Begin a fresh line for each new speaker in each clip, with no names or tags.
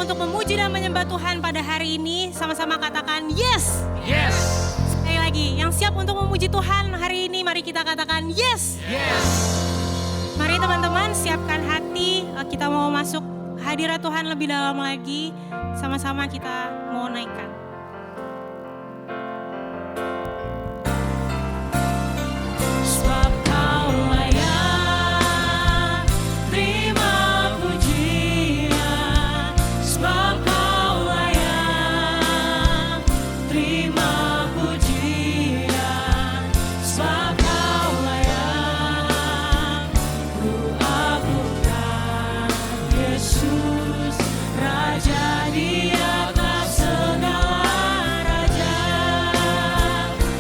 untuk memuji dan menyembah Tuhan pada hari ini, sama-sama katakan yes.
Yes.
Sekali lagi, yang siap untuk memuji Tuhan hari ini, mari kita katakan yes.
Yes.
Mari teman-teman siapkan hati, kita mau masuk hadirat Tuhan lebih dalam lagi, sama-sama kita mau naikkan.
Sebab Kau layak terima pujian, sebab Kau layak terima pujian, sebab Kau layak ku agungkan Yesus, Raja di atas segala raja.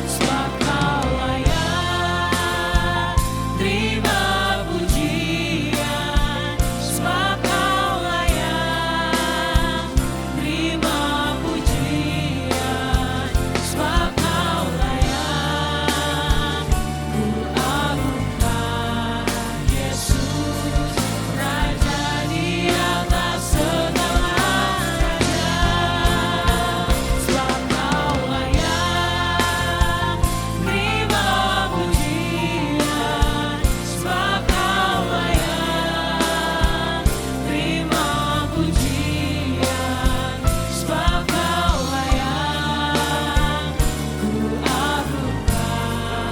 Sebab Kau layak terima pujian, sebab Kau layak terima pujian, sebab Kau layak ku agungkan Yesus, Raja di atas segala raja. Sebab Kau layak terima pujian, sebab Kau layak terima pujian, sebab Kau layak ku agungkan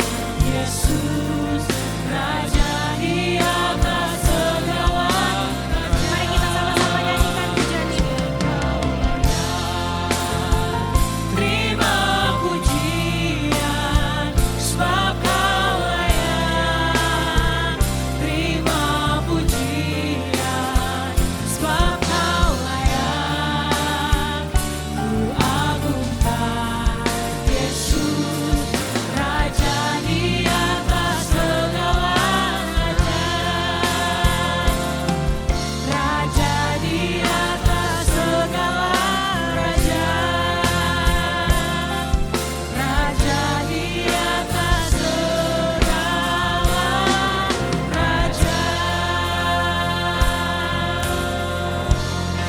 Yesus, Raja di atas segala raja.
Mari kita sama-sama nyanyikan pujian ini.
Terima pujian, sebab Kau layak terima pujian, sebab Kau layak ku agungkan Yesus, Raja di atas segala raja. Raja di atas segala raja. Raja di atas segala raja.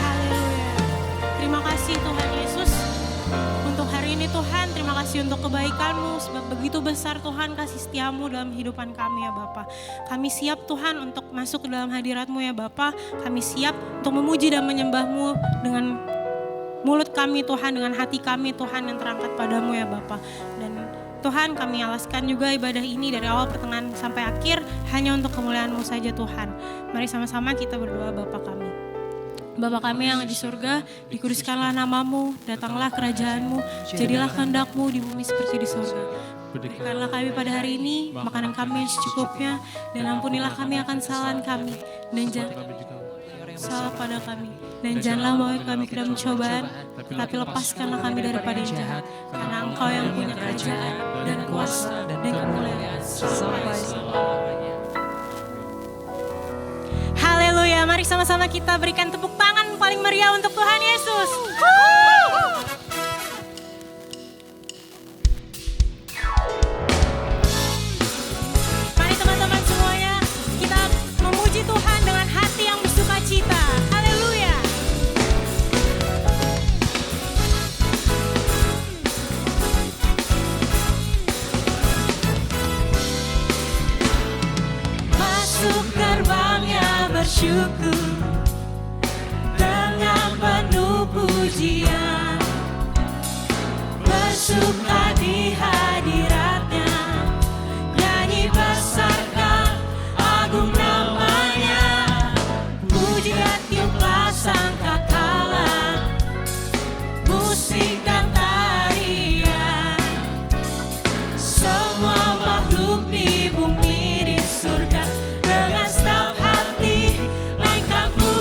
Haleluya. Terima kasih Tuhan Yesus untuk hari ini Tuhan. Terima kasih untuk kebaikan-Mu, sebab begitu besar Tuhan kasih setia-Mu dalam kehidupan kami ya Bapa. Kami siap Tuhan untuk masuk ke dalam hadirat-Mu ya Bapa. Kami siap untuk memuji dan menyembah-Mu dengan mulut kami Tuhan, dengan hati kami Tuhan yang terangkat padamu ya Bapa. Dan Tuhan kami alaskan juga ibadah ini dari awal pertengahan sampai akhir hanya untuk kemuliaan-Mu saja Tuhan. Mari sama-sama kita berdoa Bapa kami. Bapa kami yang di surga, dikuduskanlah nama-Mu, datanglah kerajaan-Mu, jadilah kehendak-Mu di bumi seperti di surga. Berikanlah kami pada hari ini makanan kami yang secukupnya, dan ampunilah kami akan kesalahan kami, dan jangan salah pada kami. Dan janganlah mau kami ke dalam pencobaan, tapi lepaskanlah kami daripada yang jahat. Karena Engkau yang punya kerajaan dan kuasa dan kemuliaan sampai selamanya. Haleluya, mari sama-sama kita berikan tepuk tangan paling meriah untuk Tuhan Yesus. Mari teman-teman semuanya, kita memuji Tuhan dengan hati yang bersukacita. Haleluya.
Masuk gerbangnya bersyukur dengan penuh pujian, bersuka di hadiratnya, nyanyi besarkan agung namanya, puji dan tiuplah sangkakala, musik dan tarian, semua makhluk di bumi di surga dengan segenap hati naikkan pujian.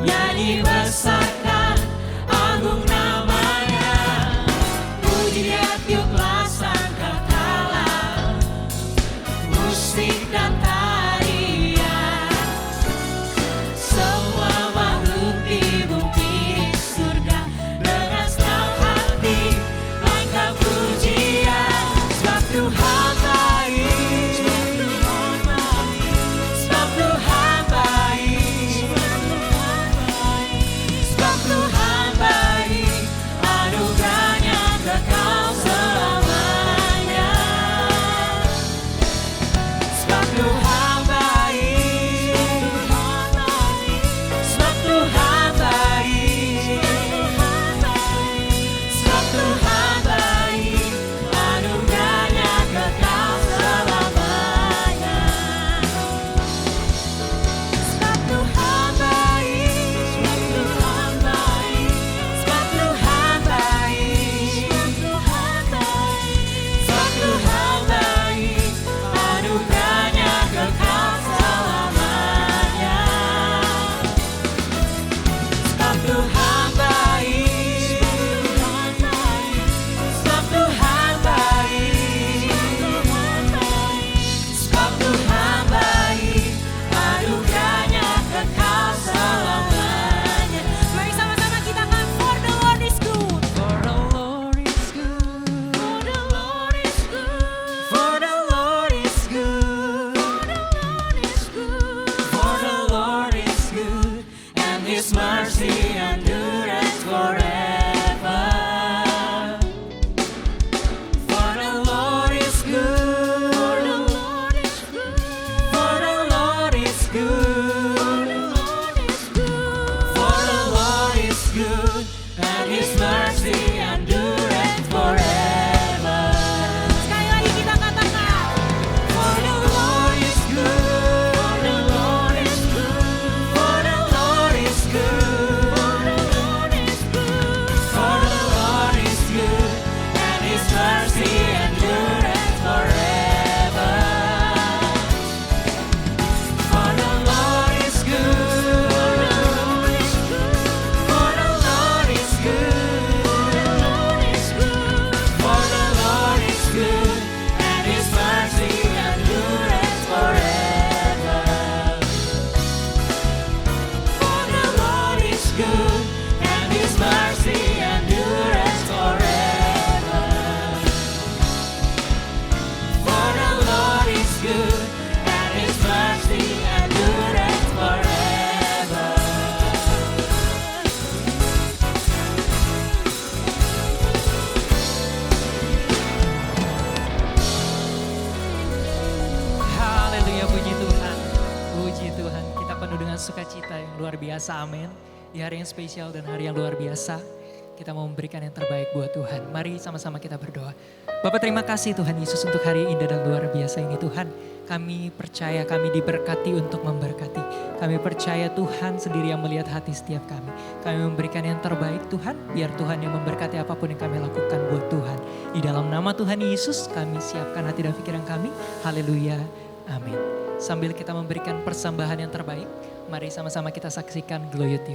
nyanyi besarkan agung namanya. Puji dia tiuplah sangkakala, musik dan tarian. Semua makhluk di bumi di surga dengan senang hati langkah pujian. Sebab Tuhan baik, sebab Tuhan baik, sebab Tuhan baik, anugerahnya kekal selamanya. Sebab Tuhan baik, sebab Tuhan baik, sebab Tuhan baik, anugerahnya kekal selamanya. Sebab Tuhan baik, sebab Tuhan baik, sebab Tuhan baik, sebab Tuhan baik, anugerahnya kekal selamanya. Sebab Tuhan baik, sebab Tuhan baik, sebab Tuhan baik, anugerahnya kekal selamanya. Mari sama-sama kita kan, for the Lord is good. For the Lord is good. For the Lord is good. For the Lord is good. And His mercy endureth forever. For the Lord is good. For the Lord is good. For the Lord is good. And His mercy endureth forever. Sekali lagi kita katakan. For the Lord is good. For the Lord is good. For the Lord is good. For the Lord is good. And His mercy endureth forever. For the Lord is good. For the Lord is good. For the Lord is good. And His mercy endureth forever. For the Lord is good. And His mercy endureth forever. For the Lord is good. And His mercy endureth forever.
Haleluya, puji Tuhan. Puji Tuhan. Kita penuh dengan sukacita yang luar biasa. Amin. Di hari yang spesial dan hari yang luar biasa, kita mau memberikan yang terbaik buat Tuhan. Mari sama-sama kita berdoa. Bapak, terima kasih Tuhan Yesus untuk hari yang indah dan luar biasa ini Tuhan. Kami percaya kami diberkati untuk memberkati. Kami percaya Tuhan sendiri yang melihat hati setiap kami. Kami memberikan yang terbaik Tuhan. Biar Tuhan yang memberkati apapun yang kami lakukan buat Tuhan. Di dalam nama Tuhan Yesus kami siapkan hati dan pikiran kami. Haleluya. Amin. Sambil kita memberikan persembahan yang terbaik, mari sama-sama kita saksikan Glow TV.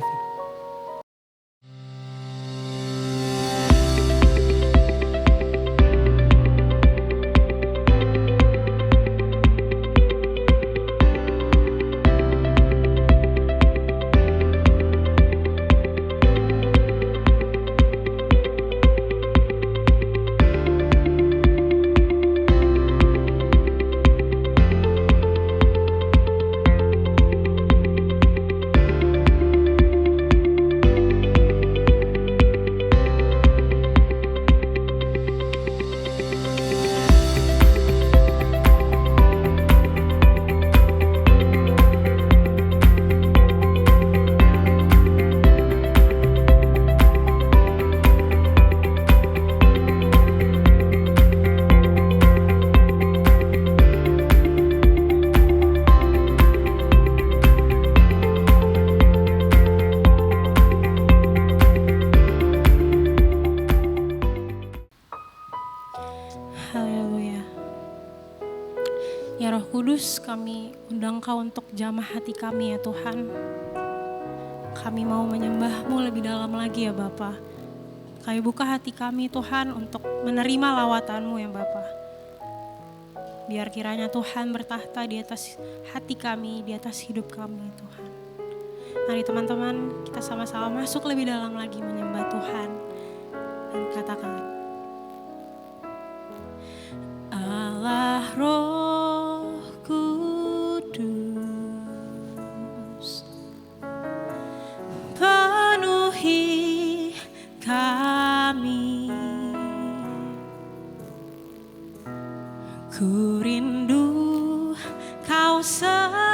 Kudus, kami undang Kau untuk jamah hati kami ya Tuhan. Kami mau menyembah-Mu lebih dalam lagi ya Bapa. Kami buka hati kami Tuhan untuk menerima lawatan-Mu ya Bapa. Biar kiranya Tuhan bertahta di atas hati kami, di atas hidup kami Tuhan. Mari teman-teman kita sama-sama masuk lebih dalam lagi menyembah Tuhan. Dan katakan, Allah Roh Kudus, penuhi kami. Ku rindu Kau selalu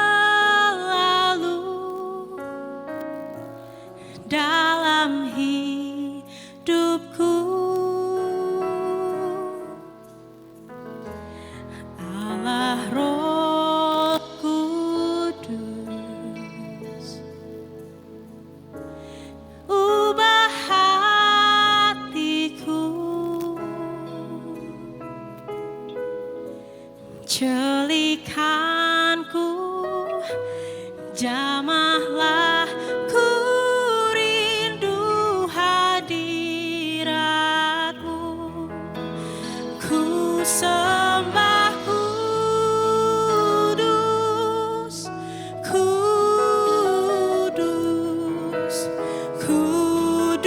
dalam hidupku. Allah Roh Kudus, ubah hatiku, celikanku, jamahlah ku rindu hadirat-Mu. Ku sembah kudus, kudus, kuduslah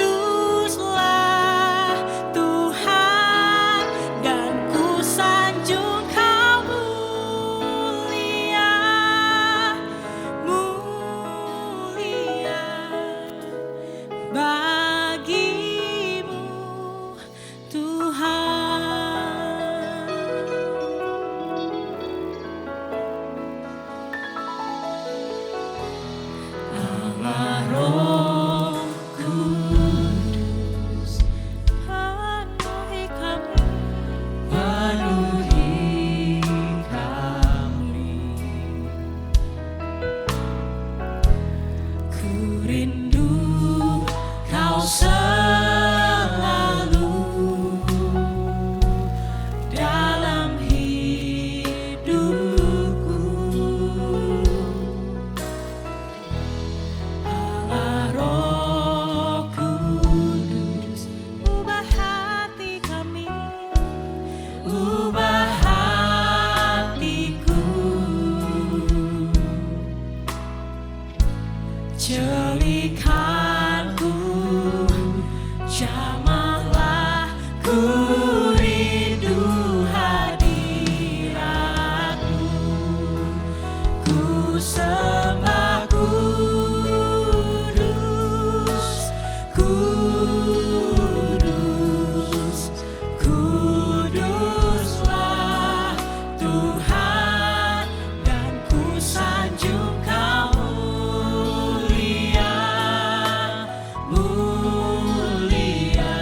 Tuhan, dan ku sanjung Kau mulia, mulia bagimu Tuhan. Allah Roh Kudus, penuhi kami, penuhi kami. Ku rindu Kau selalu dalam hidupku. Allah Roh Kudus, ubah hati kami, ubah hatiku, celikanku, jamahlah ku rindu hadirat-Mu. Ku sembah kudus, kudus, kuduslah Tuhan, dan ku sanjung Kau mulia, mulia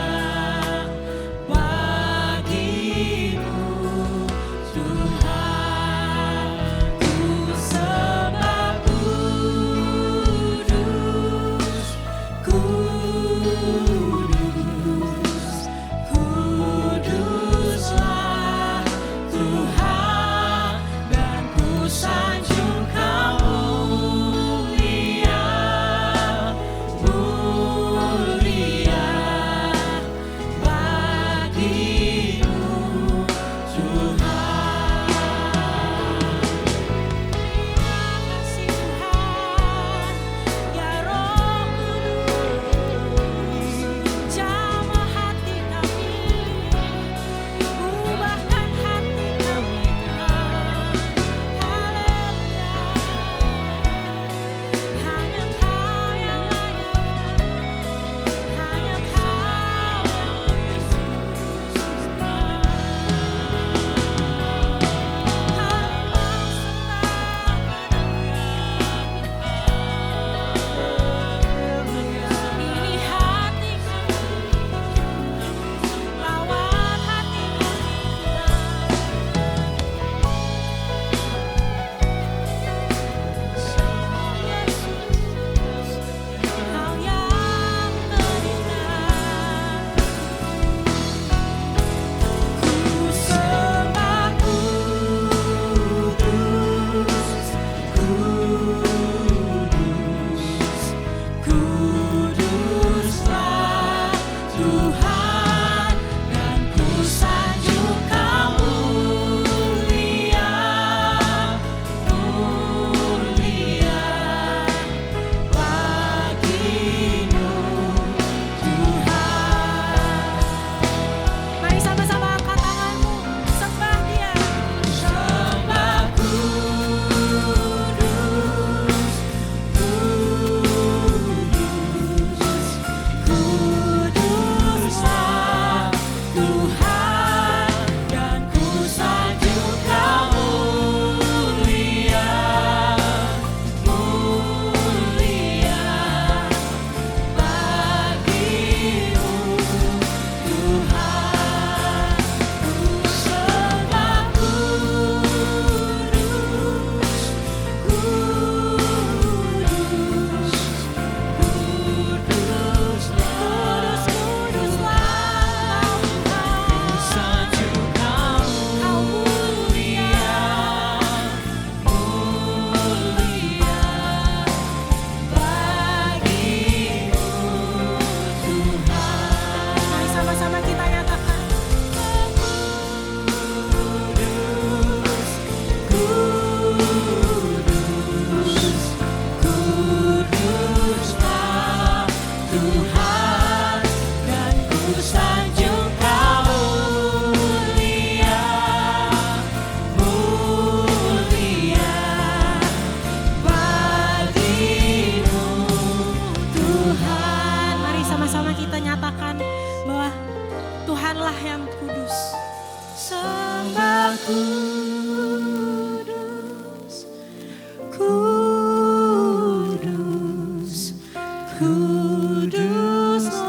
Kuduslah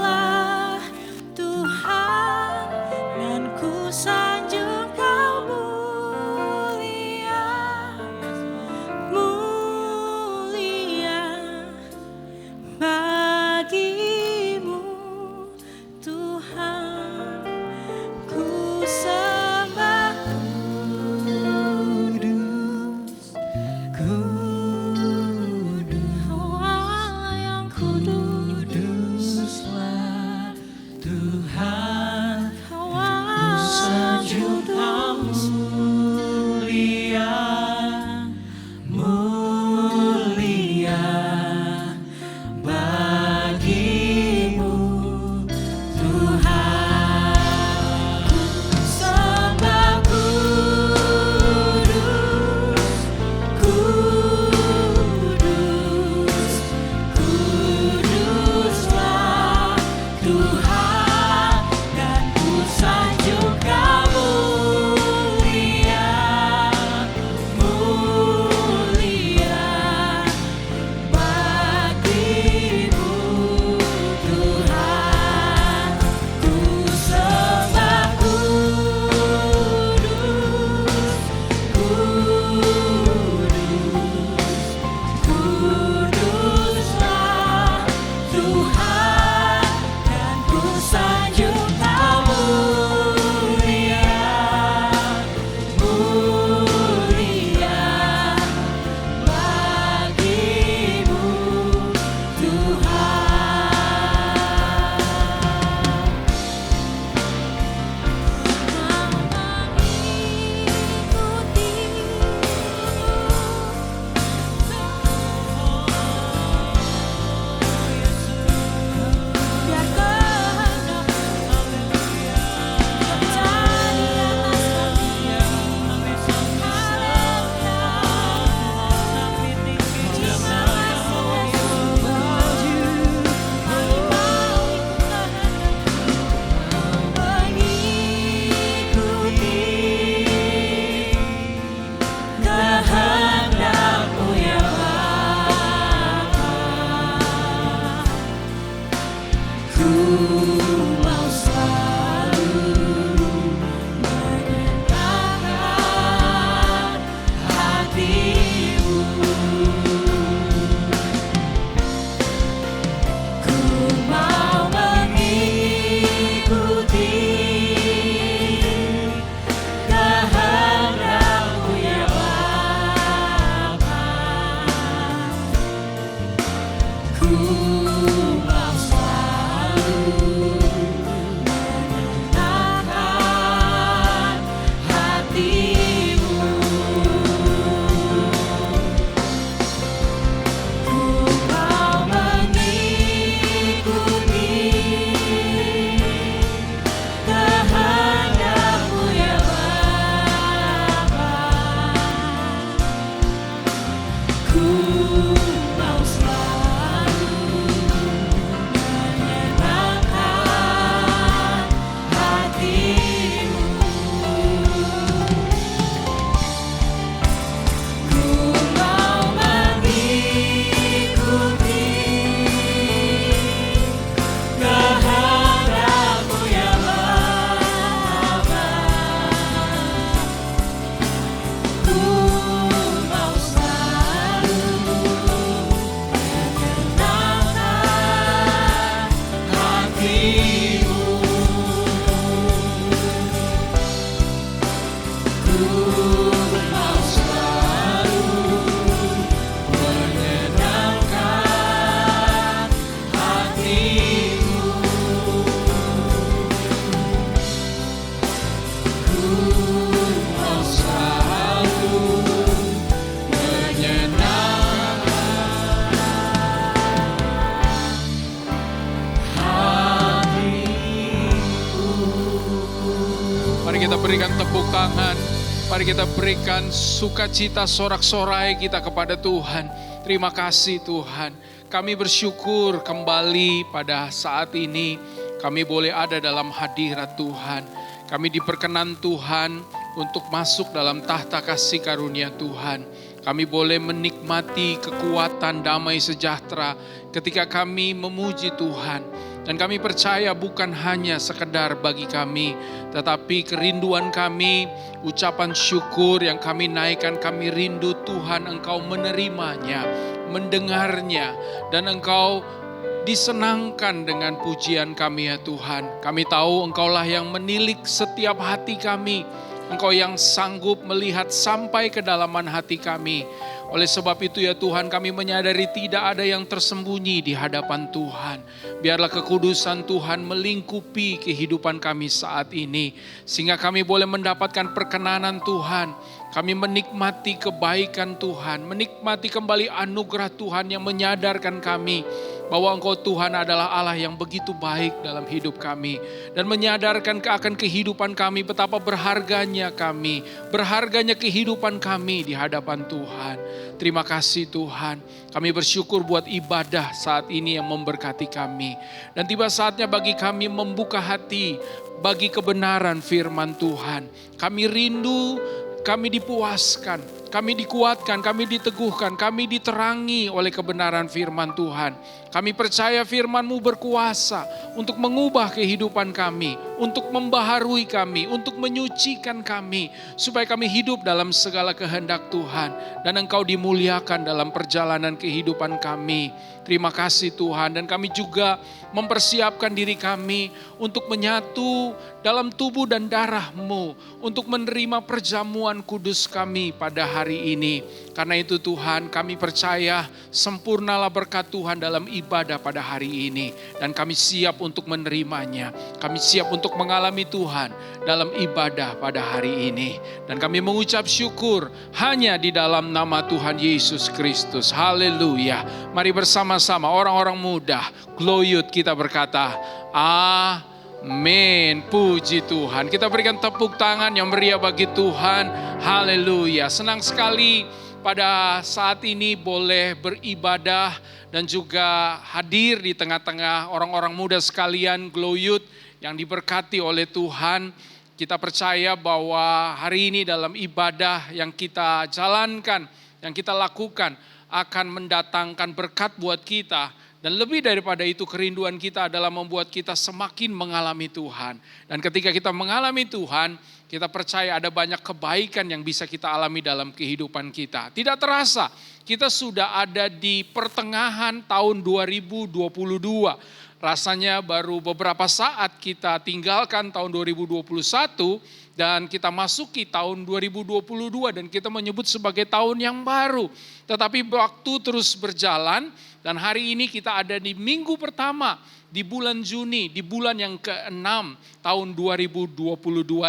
Tuhan, dan ku sanjung Kau mulia, mulia bagimu Tuhan. Ku sembah kudus, kudus, oh Allah yang kuduslah Tuhan, oh Allah sanjung Kau mulia, mulia bagimu Tuhan. Ku sembah kudus, kudus, kuduslah Tuhan, dan ku sanjung Kau mulia, mulia bagimu Tuhan. Ku sembah kudus, kuduslah Tuhan, dan ku sanjung Kau mulia, mulia bagimu biar kehendak terjadi atas kami. Terima kasih Yesus, kami mau ikut kehendak-Mu, mengikuti kehendak-Mu ya Bapa. Ku mau selalu menyenangkan hati-Mu. Ku mau mengikuti kehendak-Mu ya Bapa. Ku mau selalu menyenangkan hati-Mu. Ku mau mengikuti kehendak-Mu ya Bapa. Ku mau selalu menyenangkan hati-Mu. Ku mau mengikuti kehendak-Mu ya Bapa. Ku mau selalu menyenangkan hati-Mu. Ku mau selalu menyenangkan hati-Mu. Ku mau selalu
Mari kita berikan tepuk tangan. Mari kita berikan sukacita sorak-sorai kita kepada Tuhan. Terima kasih Tuhan. Kami bersyukur kembali pada saat ini kami boleh ada dalam hadirat Tuhan. Kami diperkenan Tuhan untuk masuk dalam tahta kasih karunia Tuhan. Kami boleh menikmati kekuatan damai sejahtera ketika kami memuji Tuhan. Dan kami percaya bukan hanya sekedar bagi kami, tetapi kerinduan kami, ucapan syukur yang kami naikkan, kami rindu Tuhan Engkau menerimanya, mendengarnya, dan Engkau disenangkan dengan pujian kami ya Tuhan. Kami tahu Engkaulah yang menilik setiap hati kami. Engkau yang sanggup melihat sampai kedalaman hati kami. Oleh sebab itu ya Tuhan, kami menyadari tidak ada yang tersembunyi di hadapan Tuhan. Biarlah kekudusan Tuhan melingkupi kehidupan kami saat ini. Sehingga kami boleh mendapatkan perkenanan Tuhan. Kami menikmati kebaikan Tuhan, menikmati kembali anugerah Tuhan yang menyadarkan kami bahwa Engkau Tuhan adalah Allah yang begitu baik dalam hidup kami. Dan menyadarkan akan kehidupan kami betapa berharganya kami, berharganya kehidupan kami di hadapan Tuhan. Terima kasih Tuhan, kami bersyukur buat ibadah saat ini yang memberkati kami. Dan tiba saatnya bagi kami membuka hati bagi kebenaran firman Tuhan. Kami rindu, kami dipuaskan, kami dikuatkan, kami diteguhkan, kami diterangi oleh kebenaran firman Tuhan. Kami percaya firman-Mu berkuasa untuk mengubah kehidupan kami, untuk membaharui kami, untuk menyucikan kami, supaya kami hidup dalam segala kehendak Tuhan. Dan Engkau dimuliakan dalam perjalanan kehidupan kami. Terima kasih Tuhan, dan kami juga mempersiapkan diri kami untuk menyatu dalam tubuh dan darah-Mu, untuk menerima perjamuan kudus kami pada hari ini. Karena itu Tuhan, kami percaya sempurnalah berkat Tuhan dalam ibadah pada hari ini. Dan kami siap untuk menerimanya. Kami siap untuk mengalami Tuhan dalam ibadah pada hari ini. Dan kami mengucap syukur hanya di dalam nama Tuhan Yesus Kristus. Haleluya. Mari bersama-sama orang-orang muda, Gloyut, kita berkata, amin. Puji Tuhan. Kita berikan tepuk tangan yang meriah bagi Tuhan. Haleluya. Senang sekali pada saat ini boleh beribadah dan juga hadir di tengah-tengah orang-orang muda sekalian Gloyut yang diberkati oleh Tuhan. Kita percaya bahwa hari ini dalam ibadah yang kita jalankan, yang kita lakukan akan mendatangkan berkat buat kita. Dan lebih daripada itu kerinduan kita adalah membuat kita semakin mengalami Tuhan. Dan ketika kita mengalami Tuhan, kita percaya ada banyak kebaikan yang bisa kita alami dalam kehidupan kita. Tidak terasa, kita sudah ada di pertengahan tahun 2022. Rasanya baru beberapa saat kita tinggalkan tahun 2021 dan kita masuki tahun 2022 dan kita menyebut sebagai tahun yang baru. Tetapi waktu terus berjalan dan hari ini kita ada di minggu pertama di bulan Juni, di bulan yang ke-6 tahun 2022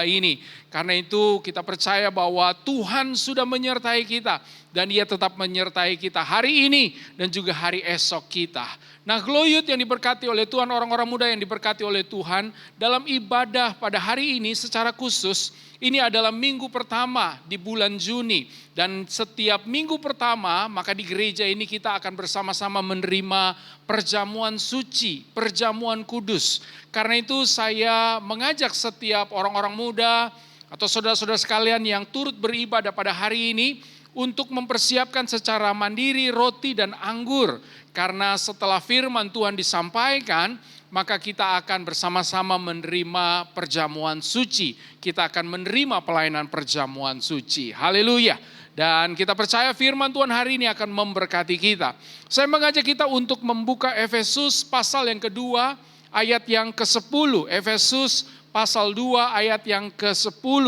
ini. Karena itu kita percaya bahwa Tuhan sudah menyertai kita dan Dia tetap menyertai kita hari ini dan juga hari esok kita. Nah, Gloyut yang diberkati oleh Tuhan, orang-orang muda yang diberkati oleh Tuhan dalam ibadah pada hari ini secara khusus, ini adalah minggu pertama di bulan Juni. Dan setiap minggu pertama, maka di gereja ini kita akan bersama-sama menerima perjamuan suci, perjamuan kudus. Karena itu saya mengajak setiap orang-orang muda atau saudara-saudara sekalian yang turut beribadah pada hari ini untuk mempersiapkan secara mandiri roti dan anggur. Karena setelah firman Tuhan disampaikan, maka kita akan bersama-sama menerima perjamuan suci. Kita akan menerima pelayanan perjamuan suci. Haleluya. Dan kita percaya firman Tuhan hari ini akan memberkati kita. Saya mengajak kita untuk membuka Efesus pasal yang kedua, ayat yang ke-10. Efesus pasal 2 ayat yang ke-10.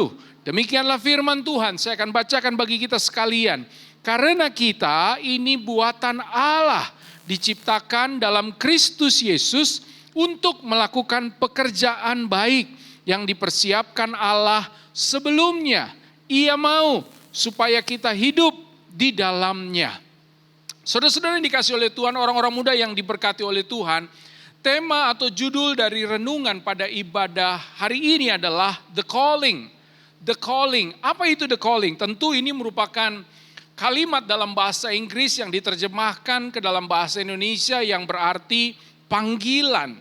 Demikianlah firman Tuhan, saya akan bacakan bagi kita sekalian. Karena kita ini buatan Allah, diciptakan dalam Kristus Yesus untuk melakukan pekerjaan baik yang dipersiapkan Allah sebelumnya. Ia mau supaya kita hidup di dalamnya. Saudara-saudara yang dikasih oleh Tuhan, orang-orang muda yang diberkati oleh Tuhan, tema atau judul dari renungan pada ibadah hari ini adalah The Calling. The Calling. Apa itu The Calling? Tentu ini merupakan kalimat dalam bahasa Inggris yang diterjemahkan ke dalam bahasa Indonesia yang berarti panggilan.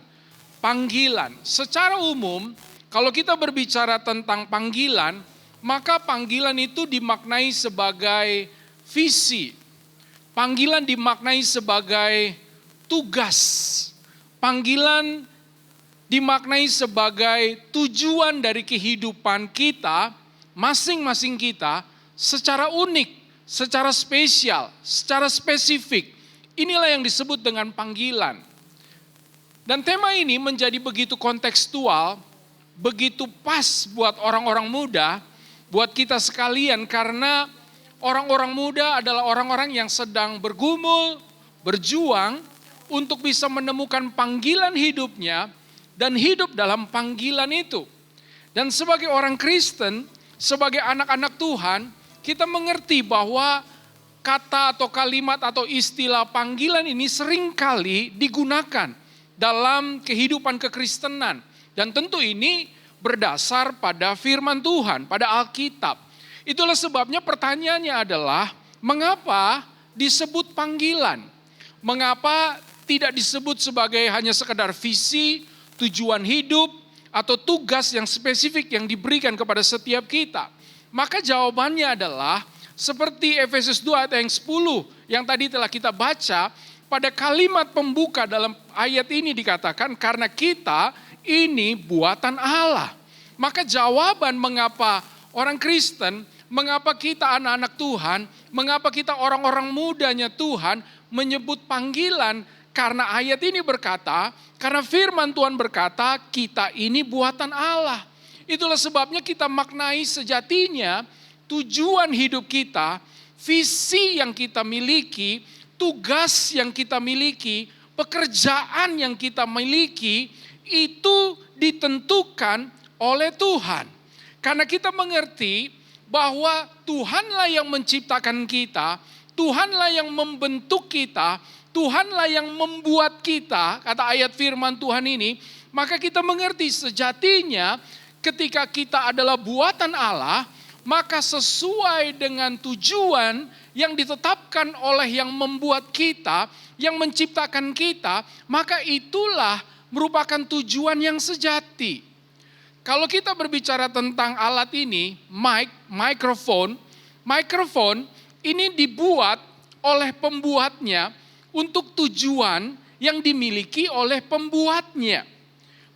Panggilan. Secara umum, kalau kita berbicara tentang panggilan, maka panggilan itu dimaknai sebagai visi. Panggilan dimaknai sebagai tugas. Panggilan dimaknai sebagai tujuan dari kehidupan kita, masing-masing kita, secara unik, secara spesial, secara spesifik. Inilah yang disebut dengan panggilan. Dan tema ini menjadi begitu kontekstual, begitu pas buat orang-orang muda, buat kita sekalian, karena orang-orang muda adalah orang-orang yang sedang bergumul, berjuang untuk bisa menemukan panggilan hidupnya dan hidup dalam panggilan itu. Dan sebagai orang Kristen, sebagai anak-anak Tuhan, kita mengerti bahwa kata atau kalimat atau istilah panggilan ini seringkali digunakan dalam kehidupan kekristenan. Dan tentu ini berdasar pada firman Tuhan, pada Alkitab. Itulah sebabnya pertanyaannya adalah, mengapa disebut panggilan? Mengapa tidak disebut sebagai hanya sekedar visi, tujuan hidup, atau tugas yang spesifik yang diberikan kepada setiap kita? Maka jawabannya adalah, seperti Efesus 2 ayat yang 10 yang tadi telah kita baca, pada kalimat pembuka dalam ayat ini dikatakan, karena kita ini buatan Allah. Maka jawaban mengapa orang Kristen, mengapa kita anak-anak Tuhan, mengapa kita orang-orang mudanya Tuhan menyebut panggilan, karena ayat ini berkata, karena firman Tuhan berkata, kita ini buatan Allah. Itulah sebabnya kita maknai sejatinya tujuan hidup kita, visi yang kita miliki, tugas yang kita miliki, pekerjaan yang kita miliki, itu ditentukan oleh Tuhan. Karena kita mengerti bahwa Tuhanlah yang menciptakan kita, Tuhanlah yang membentuk kita, Tuhanlah yang membuat kita, kata ayat firman Tuhan ini, maka kita mengerti sejatinya ketika kita adalah buatan Allah, maka sesuai dengan tujuan yang ditetapkan oleh yang membuat kita, yang menciptakan kita, maka itulah merupakan tujuan yang sejati. Kalau kita berbicara tentang alat ini, mikrofon ini dibuat oleh pembuatnya untuk tujuan yang dimiliki oleh pembuatnya.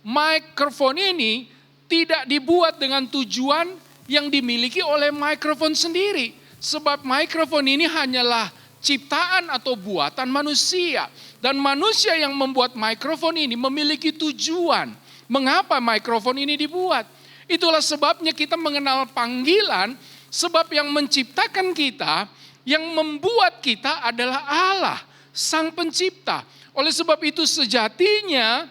Mikrofon ini tidak dibuat dengan tujuan yang dimiliki oleh mikrofon sendiri. Sebab mikrofon ini hanyalah ciptaan atau buatan manusia. Dan manusia yang membuat mikrofon ini memiliki tujuan. Mengapa mikrofon ini dibuat? Itulah sebabnya kita mengenal panggilan, sebab yang menciptakan kita, yang membuat kita adalah Allah, Sang Pencipta. Oleh sebab itu sejatinya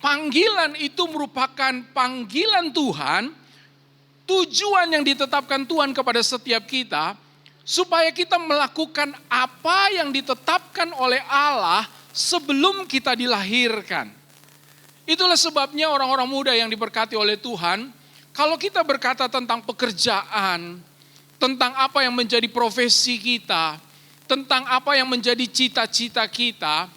panggilan itu merupakan panggilan Tuhan, tujuan yang ditetapkan Tuhan kepada setiap kita, supaya kita melakukan apa yang ditetapkan oleh Allah sebelum kita dilahirkan. Itulah sebabnya orang-orang muda yang diberkati oleh Tuhan, kalau kita berkata tentang pekerjaan, tentang apa yang menjadi profesi kita, tentang apa yang menjadi cita-cita kita,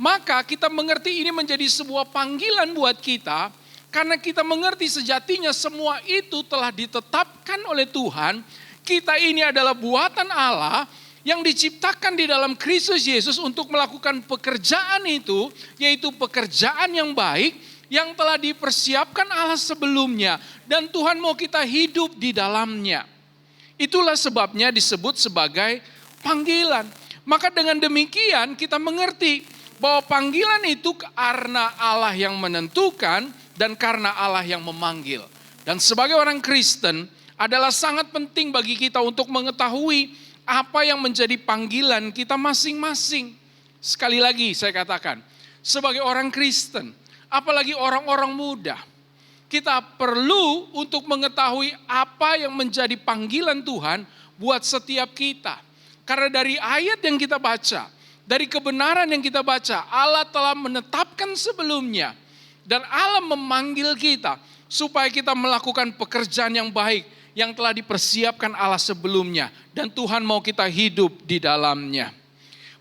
maka kita mengerti ini menjadi sebuah panggilan buat kita, karena kita mengerti sejatinya semua itu telah ditetapkan oleh Tuhan. Kita ini adalah buatan Allah yang diciptakan di dalam Kristus Yesus untuk melakukan pekerjaan itu, yaitu pekerjaan yang baik yang telah dipersiapkan Allah sebelumnya. Dan Tuhan mau kita hidup di dalamnya. Itulah sebabnya disebut sebagai panggilan. Maka dengan demikian kita mengerti bahwa panggilan itu karena Allah yang menentukan dan karena Allah yang memanggil. Dan sebagai orang Kristen adalah sangat penting bagi kita untuk mengetahui apa yang menjadi panggilan kita masing-masing. Sekali lagi saya katakan, sebagai orang Kristen, apalagi orang-orang muda, kita perlu untuk mengetahui apa yang menjadi panggilan Tuhan buat setiap kita. Karena dari ayat yang kita baca, dari kebenaran yang kita baca, Allah telah menetapkan sebelumnya. Dan Allah memanggil kita supaya kita melakukan pekerjaan yang baik yang telah dipersiapkan Allah sebelumnya. Dan Tuhan mau kita hidup di dalamnya.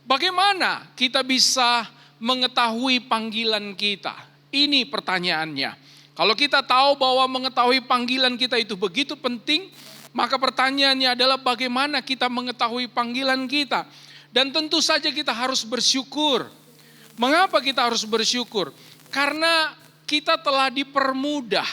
Bagaimana kita bisa mengetahui panggilan kita? Ini pertanyaannya. Kalau kita tahu bahwa mengetahui panggilan kita itu begitu penting, Maka pertanyaannya adalah bagaimana kita mengetahui panggilan kita. Dan tentu saja kita harus bersyukur. Mengapa kita harus bersyukur? Karena kita telah dipermudah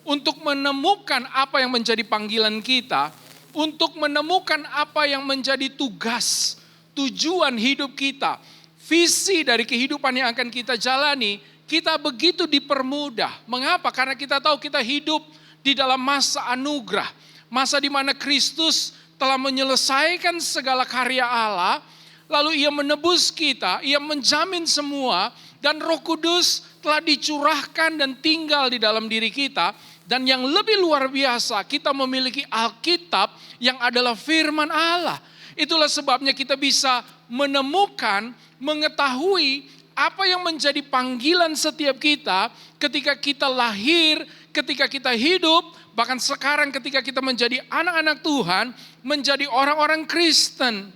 untuk menemukan apa yang menjadi panggilan kita, untuk menemukan apa yang menjadi tugas, tujuan hidup kita, visi dari kehidupan yang akan kita jalani, kita begitu dipermudah. Mengapa? Karena kita tahu kita hidup di dalam masa anugerah, masa di mana Kristus telah menyelesaikan segala karya Allah, lalu Ia menebus kita, Ia menjamin semua, dan Roh Kudus telah dicurahkan dan tinggal di dalam diri kita. Dan yang lebih luar biasa, kita memiliki Alkitab yang adalah firman Allah. Itulah sebabnya kita bisa menemukan, mengetahui apa yang menjadi panggilan setiap kita ketika kita lahir, ketika kita hidup, bahkan sekarang ketika kita menjadi anak-anak Tuhan, menjadi orang-orang Kristen.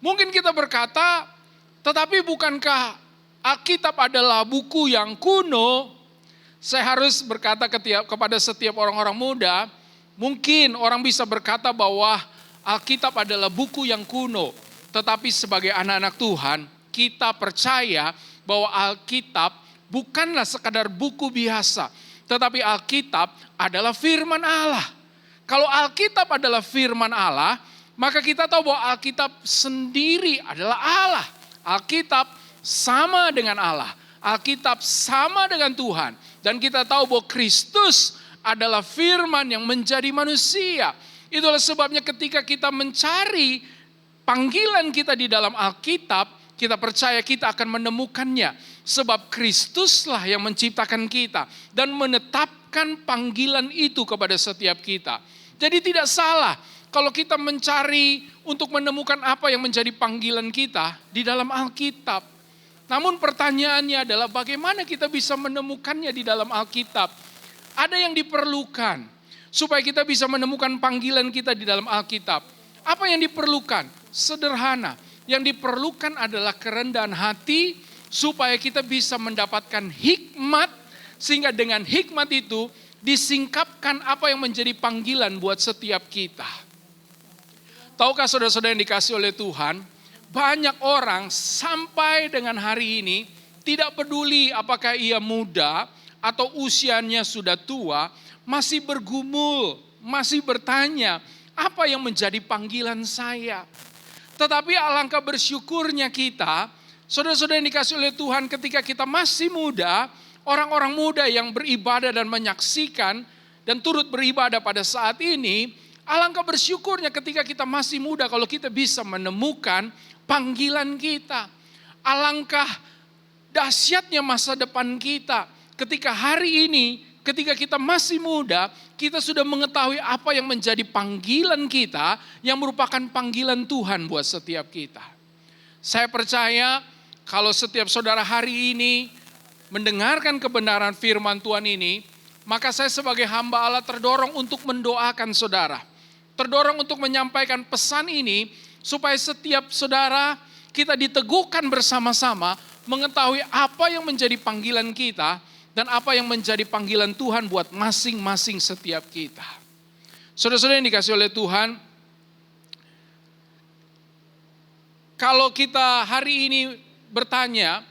Mungkin kita berkata, tetapi bukankah Alkitab adalah buku yang kuno? Saya harus berkata kepada setiap orang-orang muda, mungkin orang bisa berkata bahwa Alkitab adalah buku yang kuno. Tetapi sebagai anak-anak Tuhan, kita percaya bahwa Alkitab bukanlah sekadar buku biasa. Tetapi Alkitab adalah firman Allah. Kalau Alkitab adalah firman Allah, maka kita tahu bahwa Alkitab sendiri adalah Allah. Alkitab sama dengan Allah. Alkitab sama dengan Tuhan. Dan kita tahu bahwa Kristus adalah firman yang menjadi manusia. Itulah sebabnya ketika kita mencari panggilan kita di dalam Alkitab, kita percaya kita akan menemukannya. Sebab Kristuslah yang menciptakan kita dan menetapkan panggilan itu kepada setiap kita. Jadi tidak salah kalau kita mencari untuk menemukan apa yang menjadi panggilan kita di dalam Alkitab. Namun pertanyaannya adalah bagaimana kita bisa menemukannya di dalam Alkitab? Ada yang diperlukan supaya kita bisa menemukan panggilan kita di dalam Alkitab. Apa yang diperlukan? Sederhana. Yang diperlukan adalah kerendahan hati supaya kita bisa mendapatkan hikmat, sehingga dengan hikmat itu disingkapkan apa yang menjadi panggilan buat setiap kita. Tahukah saudara-saudara yang dikasih oleh Tuhan, banyak orang sampai dengan hari ini tidak peduli apakah ia muda atau usianya sudah tua, masih bergumul, masih bertanya, apa yang menjadi panggilan saya? Tetapi alangkah bersyukurnya kita, saudara-saudara yang dikasih oleh Tuhan, ketika kita masih muda, orang-orang muda yang beribadah dan menyaksikan dan turut beribadah pada saat ini, alangkah bersyukurnya ketika kita masih muda kalau kita bisa menemukan panggilan kita. Alangkah dahsyatnya masa depan kita ketika hari ini, ketika kita masih muda, kita sudah mengetahui apa yang menjadi panggilan kita yang merupakan panggilan Tuhan buat setiap kita. Saya percaya kalau setiap saudara hari ini mendengarkan kebenaran firman Tuhan ini, maka saya sebagai hamba Allah terdorong untuk mendoakan saudara. Terdorong untuk menyampaikan pesan ini supaya setiap saudara kita diteguhkan bersama-sama mengetahui apa yang menjadi panggilan kita dan apa yang menjadi panggilan Tuhan buat masing-masing setiap kita. Saudara-saudara yang dikasih oleh Tuhan, kalau kita hari ini bertanya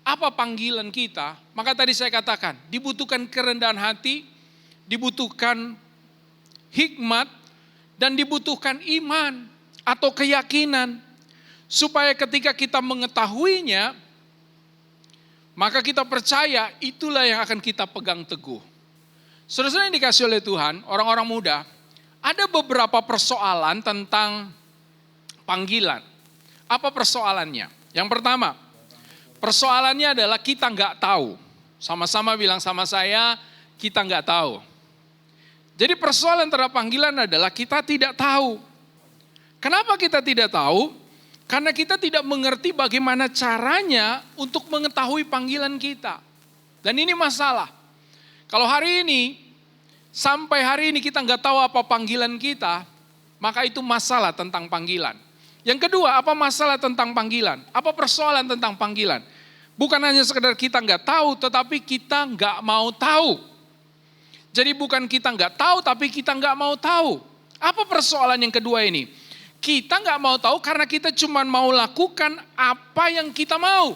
apa panggilan kita, maka tadi saya katakan dibutuhkan kerendahan hati, dibutuhkan hikmat, dan dibutuhkan iman atau keyakinan. Supaya ketika kita mengetahuinya, maka kita percaya itulah yang akan kita pegang teguh. Saudara-saudara yang dikasih oleh Tuhan, orang-orang muda, ada beberapa persoalan tentang panggilan. Apa persoalannya? Yang pertama, persoalannya adalah kita nggak tahu. Sama-sama bilang sama saya, kita nggak tahu. Jadi persoalan terhadap panggilan adalah kita tidak tahu. Kenapa kita tidak tahu? Karena kita tidak mengerti bagaimana caranya untuk mengetahui panggilan kita. Dan ini masalah. Kalau hari ini, sampai hari ini kita nggak tahu apa panggilan kita, maka itu masalah tentang panggilan. Yang kedua, apa masalah tentang panggilan? Apa persoalan tentang panggilan? Bukan hanya sekedar kita nggak tahu, tetapi kita nggak mau tahu. Jadi bukan kita nggak tahu, tapi kita nggak mau tahu. Apa persoalan yang kedua ini? Kita nggak mau tahu karena kita cuma mau lakukan apa yang kita mau.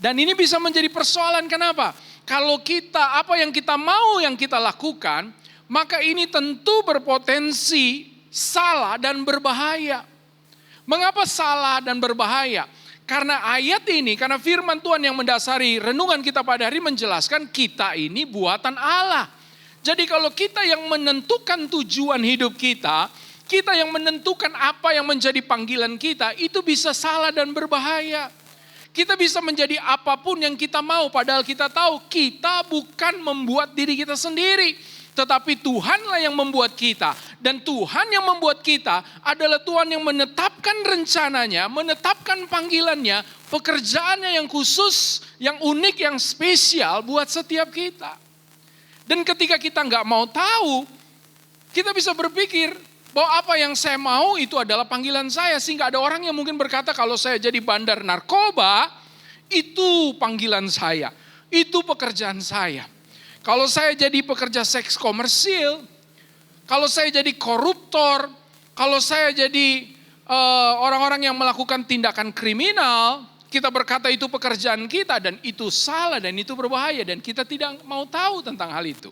Dan ini bisa menjadi persoalan, kenapa? Kalau kita, apa yang kita mau yang kita lakukan, maka ini tentu berpotensi salah dan berbahaya. Mengapa salah dan berbahaya? Karena ayat ini, karena firman Tuhan yang mendasari renungan kita pada hari menjelaskan kita ini buatan Allah. Jadi kalau kita yang menentukan tujuan hidup kita yang menentukan apa yang menjadi panggilan kita, itu bisa salah dan berbahaya. Kita bisa menjadi apapun yang kita mau, padahal kita tahu kita bukan membuat diri kita sendiri. Tetapi Tuhanlah yang membuat kita. Dan Tuhan yang membuat kita adalah Tuhan yang menetapkan rencananya, menetapkan panggilannya, pekerjaannya yang khusus, yang unik, yang spesial buat setiap kita. Dan ketika kita nggak mau tahu, kita bisa berpikir bahwa apa yang saya mau itu adalah panggilan saya. Sehingga ada orang yang mungkin berkata kalau saya jadi bandar narkoba, itu panggilan saya, itu pekerjaan saya. Kalau saya jadi pekerja seks komersil, kalau saya jadi koruptor, kalau saya jadi orang-orang yang melakukan tindakan kriminal, kita berkata itu pekerjaan kita dan itu salah dan itu berbahaya dan kita tidak mau tahu tentang hal itu.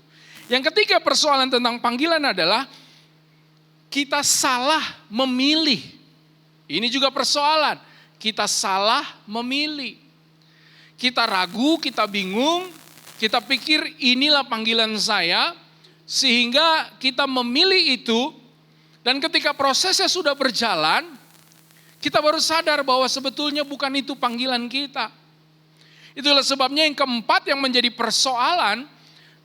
Yang ketiga persoalan tentang panggilan adalah kita salah memilih. Ini juga persoalan, kita salah memilih. Kita ragu, kita bingung. Kita pikir inilah panggilan saya, sehingga kita memilih itu, dan ketika prosesnya sudah berjalan, kita baru sadar bahwa sebetulnya bukan itu panggilan kita. Itulah sebabnya yang keempat yang menjadi persoalan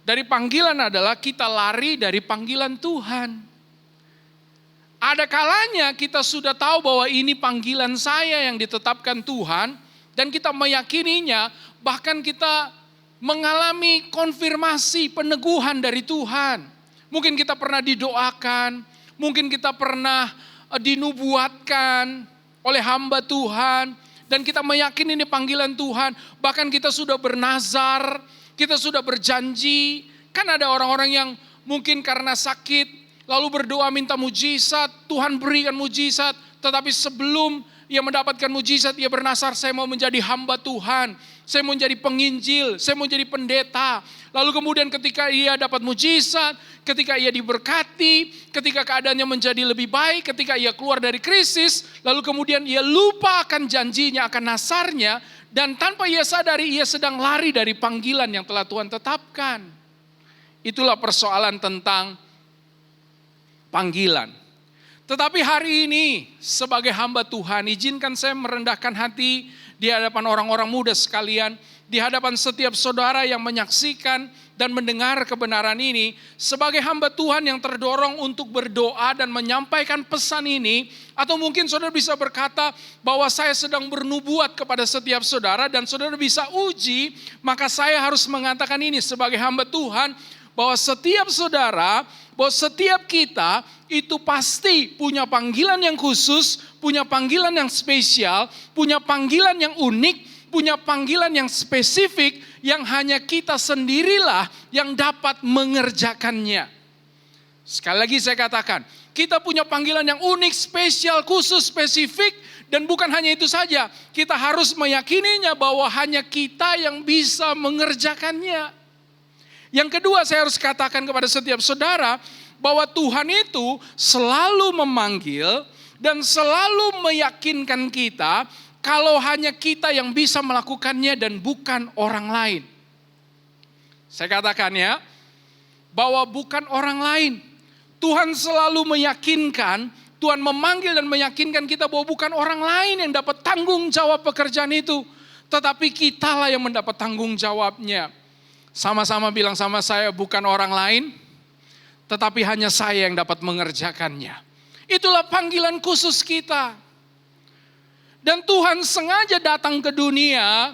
dari panggilan adalah kita lari dari panggilan Tuhan. Ada kalanya kita sudah tahu bahwa ini panggilan saya yang ditetapkan Tuhan, dan kita meyakininya, bahkan kita mengalami konfirmasi peneguhan dari Tuhan. Mungkin kita pernah didoakan, mungkin kita pernah dinubuatkan oleh hamba Tuhan, dan kita meyakini ini panggilan Tuhan. Bahkan kita sudah bernazar, kita sudah berjanji. Kan ada orang-orang yang mungkin karena sakit, lalu berdoa minta mujizat, Tuhan berikan mujizat, tetapi sebelum ia mendapatkan mujizat, ia bernazar, saya mau menjadi hamba Tuhan, saya mau menjadi penginjil, saya mau jadi pendeta. Lalu kemudian ketika ia dapat mujizat, ketika ia diberkati, ketika keadaannya menjadi lebih baik, ketika ia keluar dari krisis, lalu kemudian ia lupa akan janjinya, akan nazarnya, dan tanpa ia sadari ia sedang lari dari panggilan yang telah Tuhan tetapkan. Itulah persoalan tentang panggilan. Tetapi hari ini sebagai hamba Tuhan, izinkan saya merendahkan hati di hadapan orang-orang muda sekalian, di hadapan setiap saudara yang menyaksikan dan mendengar kebenaran ini, sebagai hamba Tuhan yang terdorong untuk berdoa dan menyampaikan pesan ini, atau mungkin saudara bisa berkata bahwa saya sedang bernubuat kepada setiap saudara dan saudara bisa uji, maka saya harus mengatakan ini sebagai hamba Tuhan, bahwa setiap saudara, bahwa setiap kita itu pasti punya panggilan yang khusus, punya panggilan yang spesial, punya panggilan yang unik, punya panggilan yang spesifik yang hanya kita sendirilah yang dapat mengerjakannya. Sekali lagi saya katakan, kita punya panggilan yang unik, spesial, khusus, spesifik, dan bukan hanya itu saja, kita harus meyakininya bahwa hanya kita yang bisa mengerjakannya. Yang kedua saya harus katakan kepada setiap saudara bahwa Tuhan itu selalu memanggil dan selalu meyakinkan kita kalau hanya kita yang bisa melakukannya dan bukan orang lain. Saya katakan ya, bahwa bukan orang lain. Tuhan selalu meyakinkan, Tuhan memanggil dan meyakinkan kita bahwa bukan orang lain yang dapat tanggung jawab pekerjaan itu, tetapi kitalah yang mendapat tanggung jawabnya. Sama-sama bilang sama saya, bukan orang lain, tetapi hanya saya yang dapat mengerjakannya. Itulah panggilan khusus kita. Dan Tuhan sengaja datang ke dunia,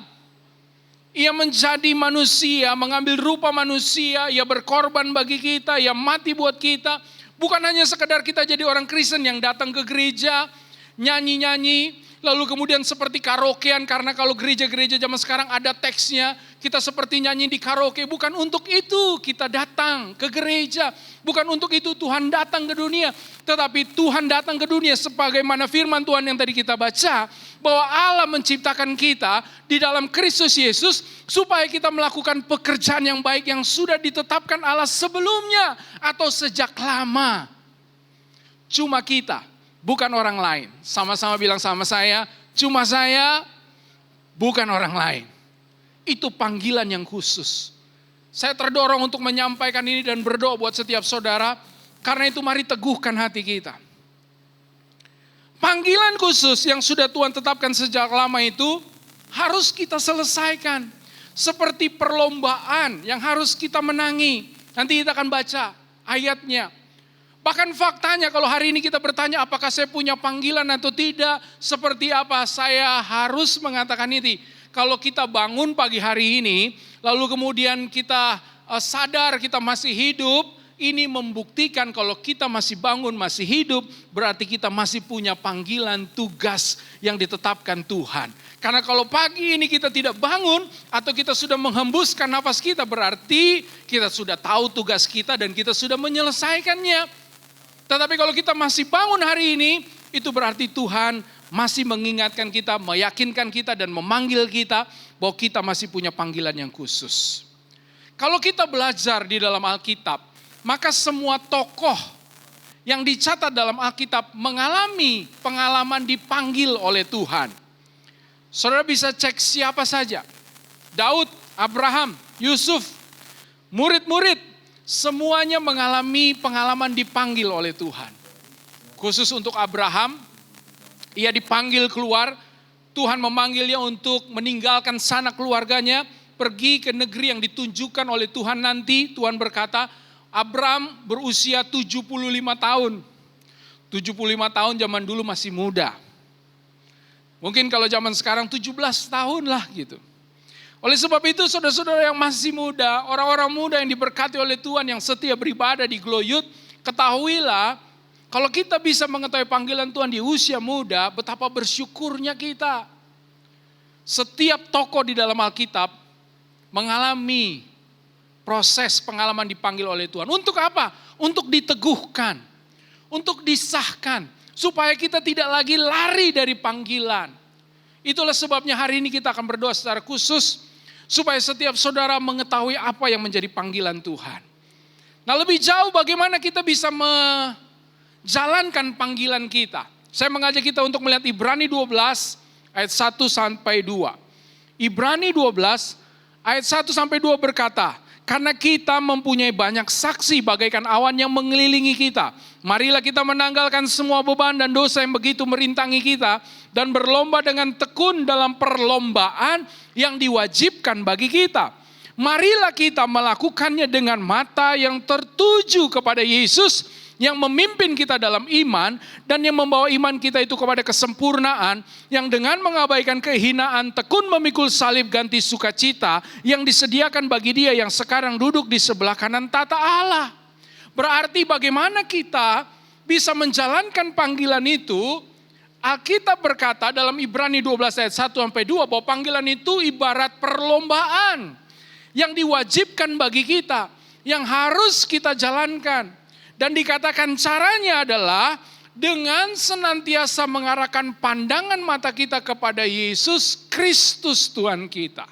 ia menjadi manusia, mengambil rupa manusia, ia berkorban bagi kita, ia mati buat kita. Bukan hanya sekedar kita jadi orang Kristen yang datang ke gereja, nyanyi-nyanyi, Lalu kemudian seperti karaokean, karena kalau gereja-gereja zaman sekarang ada teksnya, kita seperti nyanyi di karaoke. Bukan untuk itu kita datang ke gereja. Bukan untuk itu Tuhan datang ke dunia. Tetapi Tuhan datang ke dunia sebagaimana firman Tuhan yang tadi kita baca. Bahwa Allah menciptakan kita di dalam Kristus Yesus supaya kita melakukan pekerjaan yang baik yang sudah ditetapkan Allah sebelumnya atau sejak lama. Cuma kita. Bukan orang lain. Sama-sama bilang sama saya, cuma saya, bukan orang lain. Itu panggilan yang khusus. Saya terdorong untuk menyampaikan ini dan berdoa buat setiap saudara. Karena itu mari teguhkan hati kita. Panggilan khusus yang sudah Tuhan tetapkan sejak lama itu harus kita selesaikan. Seperti perlombaan yang harus kita menangi. Nanti kita akan baca ayatnya. Bahkan faktanya kalau hari ini kita bertanya apakah saya punya panggilan atau tidak, seperti apa, saya harus mengatakan ini. Kalau kita bangun pagi hari ini, lalu kemudian kita sadar kita masih hidup, ini membuktikan kalau kita masih bangun, masih hidup, berarti kita masih punya panggilan tugas yang ditetapkan Tuhan. Karena kalau pagi ini kita tidak bangun atau kita sudah menghembuskan nafas kita, berarti kita sudah tahu tugas kita dan kita sudah menyelesaikannya. Tetapi kalau kita masih bangun hari ini, itu berarti Tuhan masih mengingatkan kita, meyakinkan kita dan memanggil kita bahwa kita masih punya panggilan yang khusus. Kalau kita belajar di dalam Alkitab, maka semua tokoh yang dicatat dalam Alkitab mengalami pengalaman dipanggil oleh Tuhan. Saudara bisa cek siapa saja. Daud, Abraham, Yusuf, murid-murid. Semuanya mengalami pengalaman dipanggil oleh Tuhan. Khusus untuk Abraham, ia dipanggil keluar. Tuhan memanggilnya untuk meninggalkan sanak keluarganya, pergi ke negeri yang ditunjukkan oleh Tuhan nanti. Tuhan berkata, Abraham berusia 75 tahun. 75 tahun zaman dulu masih muda. Mungkin kalau zaman sekarang 17 tahun lah gitu. Oleh sebab itu saudara-saudara yang masih muda, orang-orang muda yang diberkati oleh Tuhan yang setia beribadah di Gloyut, ketahuilah kalau kita bisa mengetahui panggilan Tuhan di usia muda, betapa bersyukurnya kita. Setiap tokoh di dalam Alkitab mengalami proses pengalaman dipanggil oleh Tuhan. Untuk apa? Untuk diteguhkan, untuk disahkan, supaya kita tidak lagi lari dari panggilan. Itulah sebabnya hari ini kita akan berdoa secara khusus supaya setiap saudara mengetahui apa yang menjadi panggilan Tuhan. Nah, lebih jauh bagaimana kita bisa menjalankan panggilan kita. Saya mengajak kita untuk melihat Ibrani 12 ayat 1 sampai 2. Ibrani 12 ayat 1 sampai 2 berkata, karena kita mempunyai banyak saksi bagaikan awan yang mengelilingi kita. Marilah kita menanggalkan semua beban dan dosa yang begitu merintangi kita. Dan berlomba dengan tekun dalam perlombaan yang diwajibkan bagi kita. Marilah kita melakukannya dengan mata yang tertuju kepada Yesus. Yang memimpin kita dalam iman. Dan yang membawa iman kita itu kepada kesempurnaan. Yang dengan mengabaikan kehinaan tekun memikul salib ganti sukacita. Yang disediakan bagi dia yang sekarang duduk di sebelah kanan tata Allah. Berarti bagaimana kita bisa menjalankan panggilan itu. Alkitab berkata dalam Ibrani 12 ayat 1 sampai 2 bahwa panggilan itu ibarat perlombaan yang diwajibkan bagi kita, yang harus kita jalankan. Dan dikatakan caranya adalah dengan senantiasa mengarahkan pandangan mata kita kepada Yesus Kristus Tuhan kita.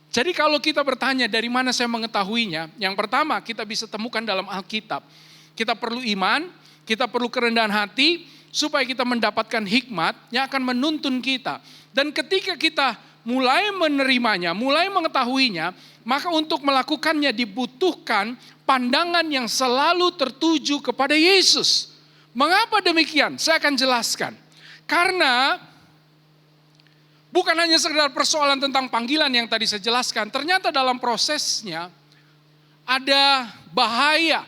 Jadi kalau kita bertanya dari mana saya mengetahuinya, yang pertama kita bisa temukan dalam Alkitab. Kita perlu iman, kita perlu kerendahan hati, supaya kita mendapatkan hikmat yang akan menuntun kita. Dan ketika kita mulai menerimanya, mulai mengetahuinya, maka untuk melakukannya dibutuhkan pandangan yang selalu tertuju kepada Yesus. Mengapa demikian? Saya akan jelaskan. Karena bukan hanya sekedar persoalan tentang panggilan yang tadi saya jelaskan, ternyata dalam prosesnya ada bahaya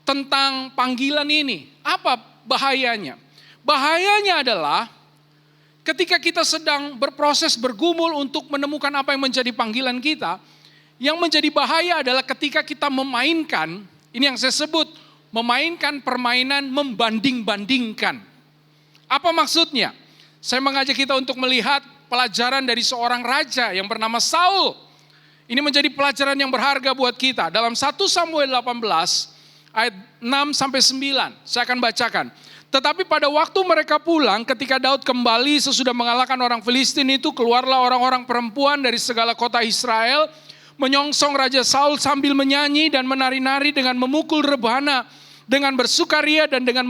tentang panggilan ini. Apa bahayanya? Bahayanya adalah ketika kita sedang berproses bergumul untuk menemukan apa yang menjadi panggilan kita, yang menjadi bahaya adalah ketika kita memainkan, ini yang saya sebut, memainkan permainan membanding-bandingkan. Apa maksudnya? Saya mengajak kita untuk melihat pelajaran dari seorang raja yang bernama Saul. Ini menjadi pelajaran yang berharga buat kita. Dalam 1 Samuel 18 ayat 6-9, saya akan bacakan. Tetapi pada waktu mereka pulang, ketika Daud kembali sesudah mengalahkan orang Filistin itu, keluarlah orang-orang perempuan dari segala kota Israel, menyongsong Raja Saul sambil menyanyi dan menari-nari dengan memukul rebana, dengan bersukaria dan dengan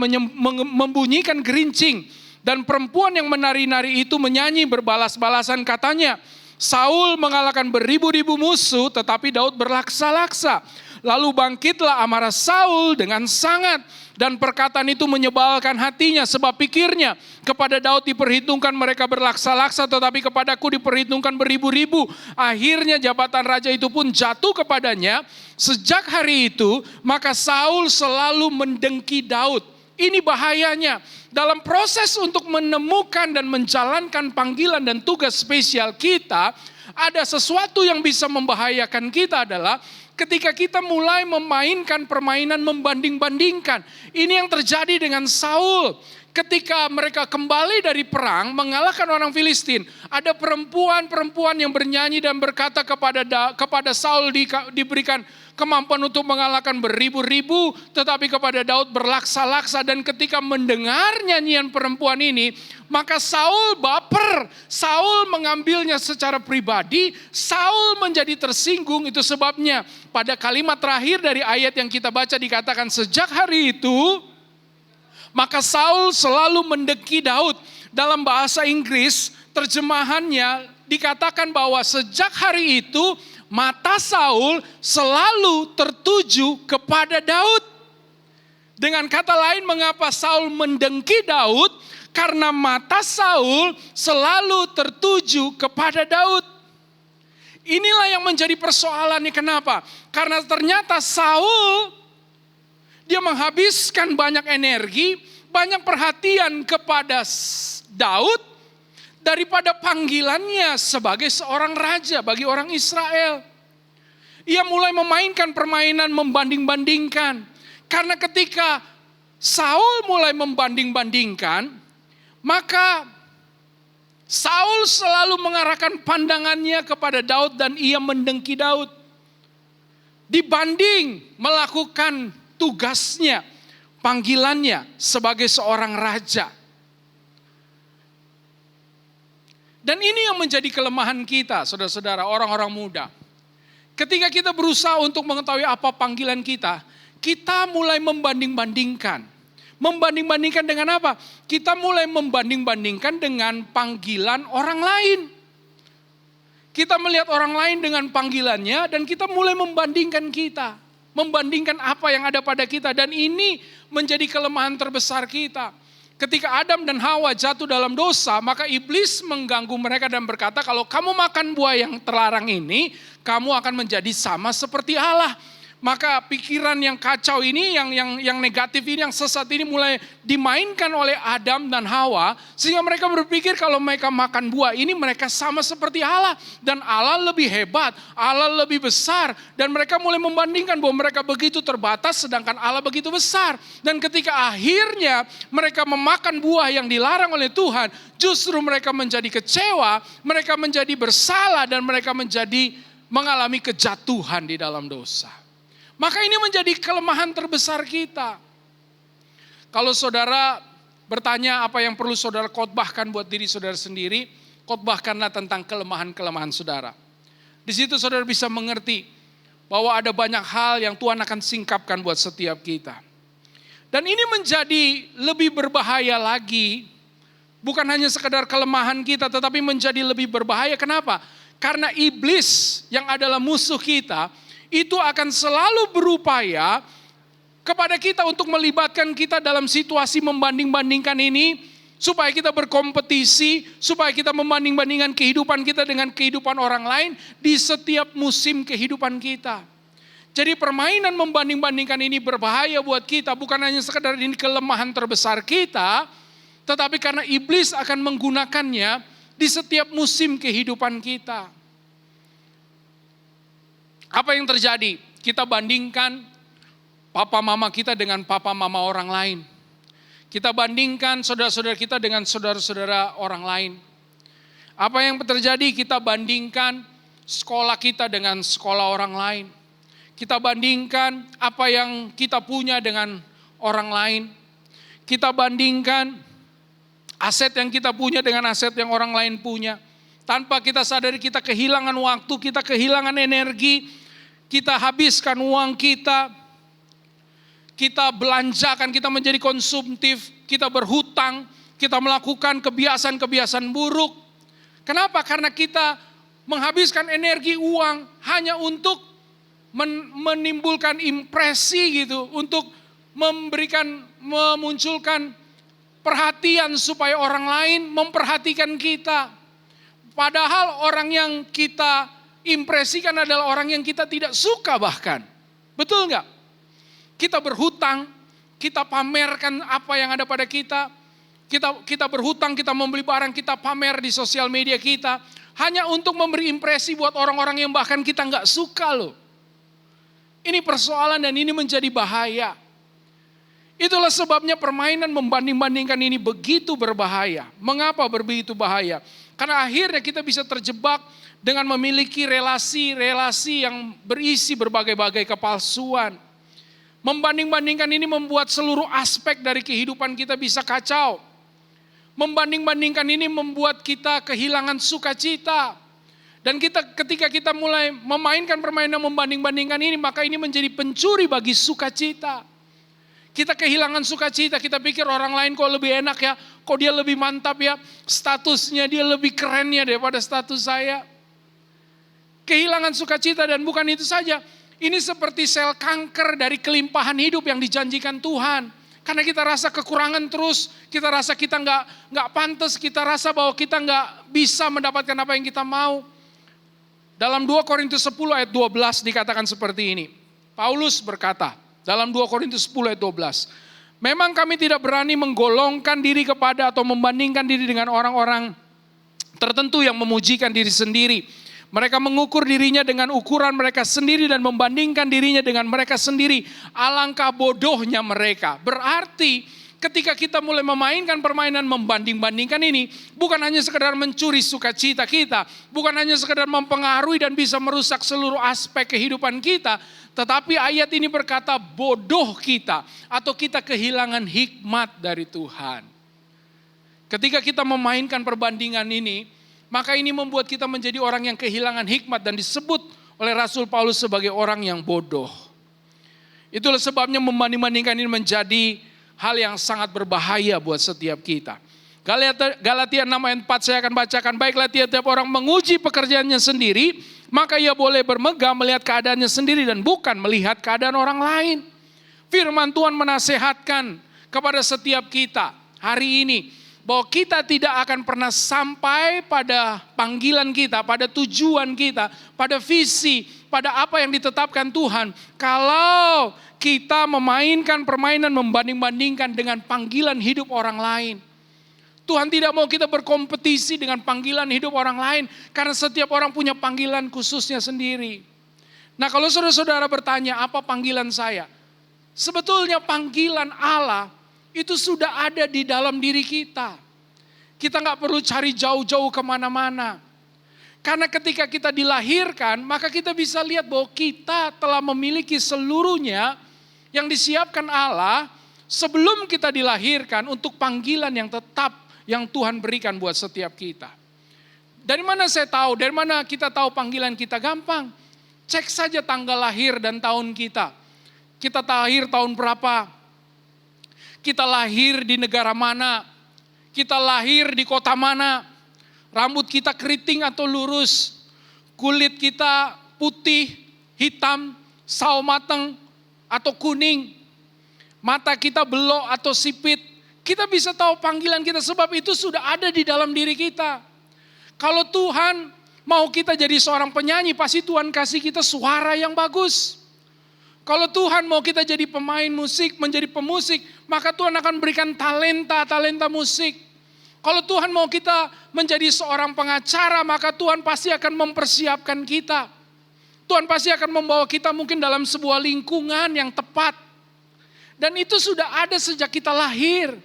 membunyikan gerincing. Dan perempuan yang menari-nari itu menyanyi berbalas-balasan, katanya, Saul mengalahkan beribu-ribu musuh, tetapi Daud berlaksa-laksa. Lalu bangkitlah amarah Saul dengan sangat, dan perkataan itu menyebalkan hatinya, sebab pikirnya, kepada Daud diperhitungkan mereka berlaksa-laksa, tetapi kepadaku diperhitungkan beribu-ribu. Akhirnya jabatan raja itu pun jatuh kepadanya. Sejak hari itu, maka Saul selalu mendengki Daud. Ini bahayanya. Dalam proses untuk menemukan dan menjalankan panggilan dan tugas spesial kita, ada sesuatu yang bisa membahayakan kita adalah ketika kita mulai memainkan permainan membanding-bandingkan. Ini yang terjadi dengan Saul. Ketika mereka kembali dari perang mengalahkan orang Filistin, ada perempuan-perempuan yang bernyanyi dan berkata kepada Saul diberikan kemampuan untuk mengalahkan beribu-ribu, tetapi kepada Daud berlaksa-laksa. Dan ketika mendengar nyanyian perempuan ini, maka Saul baper. Saul mengambilnya secara pribadi. Saul menjadi tersinggung. Itu sebabnya pada kalimat terakhir dari ayat yang kita baca dikatakan, sejak hari itu maka Saul selalu mendengki Daud. Dalam bahasa Inggris terjemahannya dikatakan bahwa sejak hari itu mata Saul selalu tertuju kepada Daud. Dengan kata lain, mengapa Saul mendengki Daud? Karena mata Saul selalu tertuju kepada Daud. Inilah yang menjadi persoalannya. Kenapa? Karena ternyata Saul, dia menghabiskan banyak energi, banyak perhatian kepada Daud, daripada panggilannya sebagai seorang raja bagi orang Israel. Ia mulai memainkan permainan membanding-bandingkan. Karena ketika Saul mulai membanding-bandingkan, maka Saul selalu mengarahkan pandangannya kepada Daud dan ia mendengki Daud. Dibanding melakukan tugasnya, panggilannya sebagai seorang raja. Dan ini yang menjadi kelemahan kita, saudara-saudara, orang-orang muda. Ketika kita berusaha untuk mengetahui apa panggilan kita, kita mulai membanding-bandingkan. Membanding-bandingkan dengan apa? Kita mulai membanding-bandingkan dengan panggilan orang lain. Kita melihat orang lain dengan panggilannya dan kita mulai membandingkan kita. Membandingkan apa yang ada pada kita. Dan ini menjadi kelemahan terbesar kita. Ketika Adam dan Hawa jatuh dalam dosa, maka iblis mengganggu mereka dan berkata, kalau kamu makan buah yang terlarang ini, kamu akan menjadi sama seperti Allah. Maka pikiran yang kacau ini, yang negatif ini, yang sesat ini mulai dimainkan oleh Adam dan Hawa. Sehingga mereka berpikir kalau mereka makan buah ini mereka sama seperti Allah. Dan Allah lebih hebat, Allah lebih besar. Dan mereka mulai membandingkan bahwa mereka begitu terbatas sedangkan Allah begitu besar. Dan ketika akhirnya mereka memakan buah yang dilarang oleh Tuhan, justru mereka menjadi kecewa, mereka menjadi bersalah dan mereka mengalami kejatuhan di dalam dosa. Maka ini menjadi kelemahan terbesar kita. Kalau saudara bertanya apa yang perlu saudara khotbahkan buat diri saudara sendiri, khotbahkanlah tentang kelemahan-kelemahan saudara. Di situ saudara bisa mengerti bahwa ada banyak hal yang Tuhan akan singkapkan buat setiap kita. Dan ini menjadi lebih berbahaya lagi, bukan hanya sekedar kelemahan kita, tetapi menjadi lebih berbahaya. Kenapa? Karena iblis yang adalah musuh kita, itu akan selalu berupaya kepada kita untuk melibatkan kita dalam situasi membanding-bandingkan ini, supaya kita berkompetisi, supaya kita membanding-bandingkan kehidupan kita dengan kehidupan orang lain di setiap musim kehidupan kita. Jadi permainan membanding-bandingkan ini berbahaya buat kita, bukan hanya sekedar ini kelemahan terbesar kita, tetapi karena iblis akan menggunakannya di setiap musim kehidupan kita. Apa yang terjadi? Kita bandingkan papa mama kita dengan papa mama orang lain. Kita bandingkan saudara-saudara kita dengan saudara-saudara orang lain. Apa yang terjadi? Kita bandingkan sekolah kita dengan sekolah orang lain. Kita bandingkan apa yang kita punya dengan orang lain. Kita bandingkan aset yang kita punya dengan aset yang orang lain punya. Tanpa kita sadari kita kehilangan waktu, kita kehilangan energi, kita habiskan uang kita belanjakan, kita menjadi konsumtif, kita berhutang, kita melakukan kebiasaan-kebiasaan buruk. Kenapa? Karena kita menghabiskan energi uang hanya untuk menimbulkan impresi gitu, untuk memunculkan perhatian supaya orang lain memperhatikan kita. Padahal orang yang kita impresikan adalah orang yang kita tidak suka bahkan. Betul nggak? Kita berhutang, kita pamerkan apa yang ada pada kita. Kita berhutang, kita membeli barang, kita pamer di sosial media kita. Hanya untuk memberi impresi buat orang-orang yang bahkan kita nggak suka loh. Ini persoalan dan ini menjadi bahaya. Itulah sebabnya permainan membanding-bandingkan ini begitu berbahaya. Mengapa begitu bahaya? Karena akhirnya kita bisa terjebak dengan memiliki relasi-relasi yang berisi berbagai-bagai kepalsuan. Membanding-bandingkan ini membuat seluruh aspek dari kehidupan kita bisa kacau. Membanding-bandingkan ini membuat kita kehilangan sukacita. Dan ketika kita mulai memainkan permainan membanding-bandingkan ini, maka ini menjadi pencuri bagi sukacita. Kita kehilangan sukacita, kita pikir orang lain kok lebih enak ya, kok dia lebih mantap ya, statusnya dia lebih keren ya daripada status saya. Kehilangan sukacita dan bukan itu saja. Ini seperti sel kanker dari kelimpahan hidup yang dijanjikan Tuhan. Karena kita rasa kekurangan terus, kita rasa kita nggak pantas, kita rasa bahwa kita nggak bisa mendapatkan apa yang kita mau. Dalam 2 Korintus 10 ayat 12 dikatakan seperti ini. Paulus berkata dalam 2 Korintus 10 ayat 12. Memang kami tidak berani menggolongkan diri kepada atau membandingkan diri dengan orang-orang tertentu yang memujikan diri sendiri. Mereka mengukur dirinya dengan ukuran mereka sendiri dan membandingkan dirinya dengan mereka sendiri. Alangkah bodohnya mereka. Berarti ketika kita mulai memainkan permainan membanding-bandingkan ini, bukan hanya sekedar mencuri sukacita kita, bukan hanya sekedar mempengaruhi dan bisa merusak seluruh aspek kehidupan kita, tetapi ayat ini berkata bodoh kita atau kita kehilangan hikmat dari Tuhan. Ketika kita memainkan perbandingan ini, maka ini membuat kita menjadi orang yang kehilangan hikmat dan disebut oleh Rasul Paulus sebagai orang yang bodoh. Itulah sebabnya membanding-bandingkan ini menjadi hal yang sangat berbahaya buat setiap kita. Galatia 6 ayat 4 saya akan bacakan. Baiklah tiap orang menguji pekerjaannya sendiri, maka ia boleh bermegah melihat keadaannya sendiri dan bukan melihat keadaan orang lain. Firman Tuhan menasehatkan kepada setiap kita hari ini, bahwa kita tidak akan pernah sampai pada panggilan kita, pada tujuan kita, pada visi, pada apa yang ditetapkan Tuhan. Kalau kita memainkan permainan membanding-bandingkan dengan panggilan hidup orang lain. Tuhan tidak mau kita berkompetisi dengan panggilan hidup orang lain. Karena setiap orang punya panggilan khususnya sendiri. Nah kalau saudara-saudara bertanya apa panggilan saya? Sebetulnya panggilan Allah itu sudah ada di dalam diri kita. Kita gak perlu cari jauh-jauh kemana-mana. Karena ketika kita dilahirkan, maka kita bisa lihat bahwa kita telah memiliki seluruhnya yang disiapkan Allah sebelum kita dilahirkan untuk panggilan yang tetap yang Tuhan berikan buat setiap kita. Dari mana saya tahu? Dari mana kita tahu panggilan kita? Gampang. Cek saja tanggal lahir dan tahun kita. Kita lahir tahun berapa? Kita lahir di negara mana, kita lahir di kota mana, rambut kita keriting atau lurus, kulit kita putih, hitam, sawo mateng atau kuning, mata kita belok atau sipit. Kita bisa tahu panggilan kita sebab itu sudah ada di dalam diri kita. Kalau Tuhan mau kita jadi seorang penyanyi, pasti Tuhan kasih kita suara yang bagus. Kalau Tuhan mau kita jadi pemain musik, menjadi pemusik, maka Tuhan akan berikan talenta musik. Kalau Tuhan mau kita menjadi seorang pengacara, maka Tuhan pasti akan mempersiapkan kita. Tuhan pasti akan membawa kita mungkin dalam sebuah lingkungan yang tepat. Dan itu sudah ada sejak kita lahir.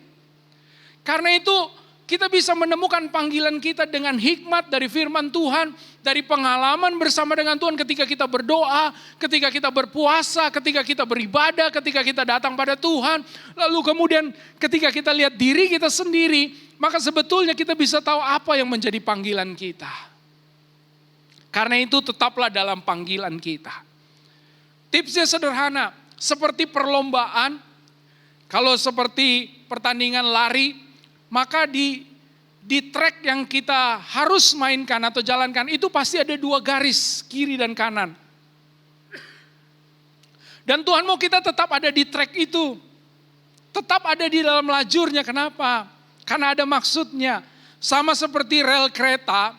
Karena itu kita bisa menemukan panggilan kita dengan hikmat dari firman Tuhan, dari pengalaman bersama dengan Tuhan ketika kita berdoa, ketika kita berpuasa, ketika kita beribadah, ketika kita datang pada Tuhan. Lalu kemudian ketika kita lihat diri kita sendiri, maka sebetulnya kita bisa tahu apa yang menjadi panggilan kita. Karena itu tetaplah dalam panggilan kita. Tipsnya sederhana, seperti perlombaan, kalau seperti pertandingan lari, maka di track yang kita harus mainkan atau jalankan itu pasti ada 2 garis, kiri dan kanan. Dan Tuhan mau kita tetap ada di track itu. Tetap ada di dalam lajurnya, kenapa? Karena ada maksudnya. Sama seperti rel kereta,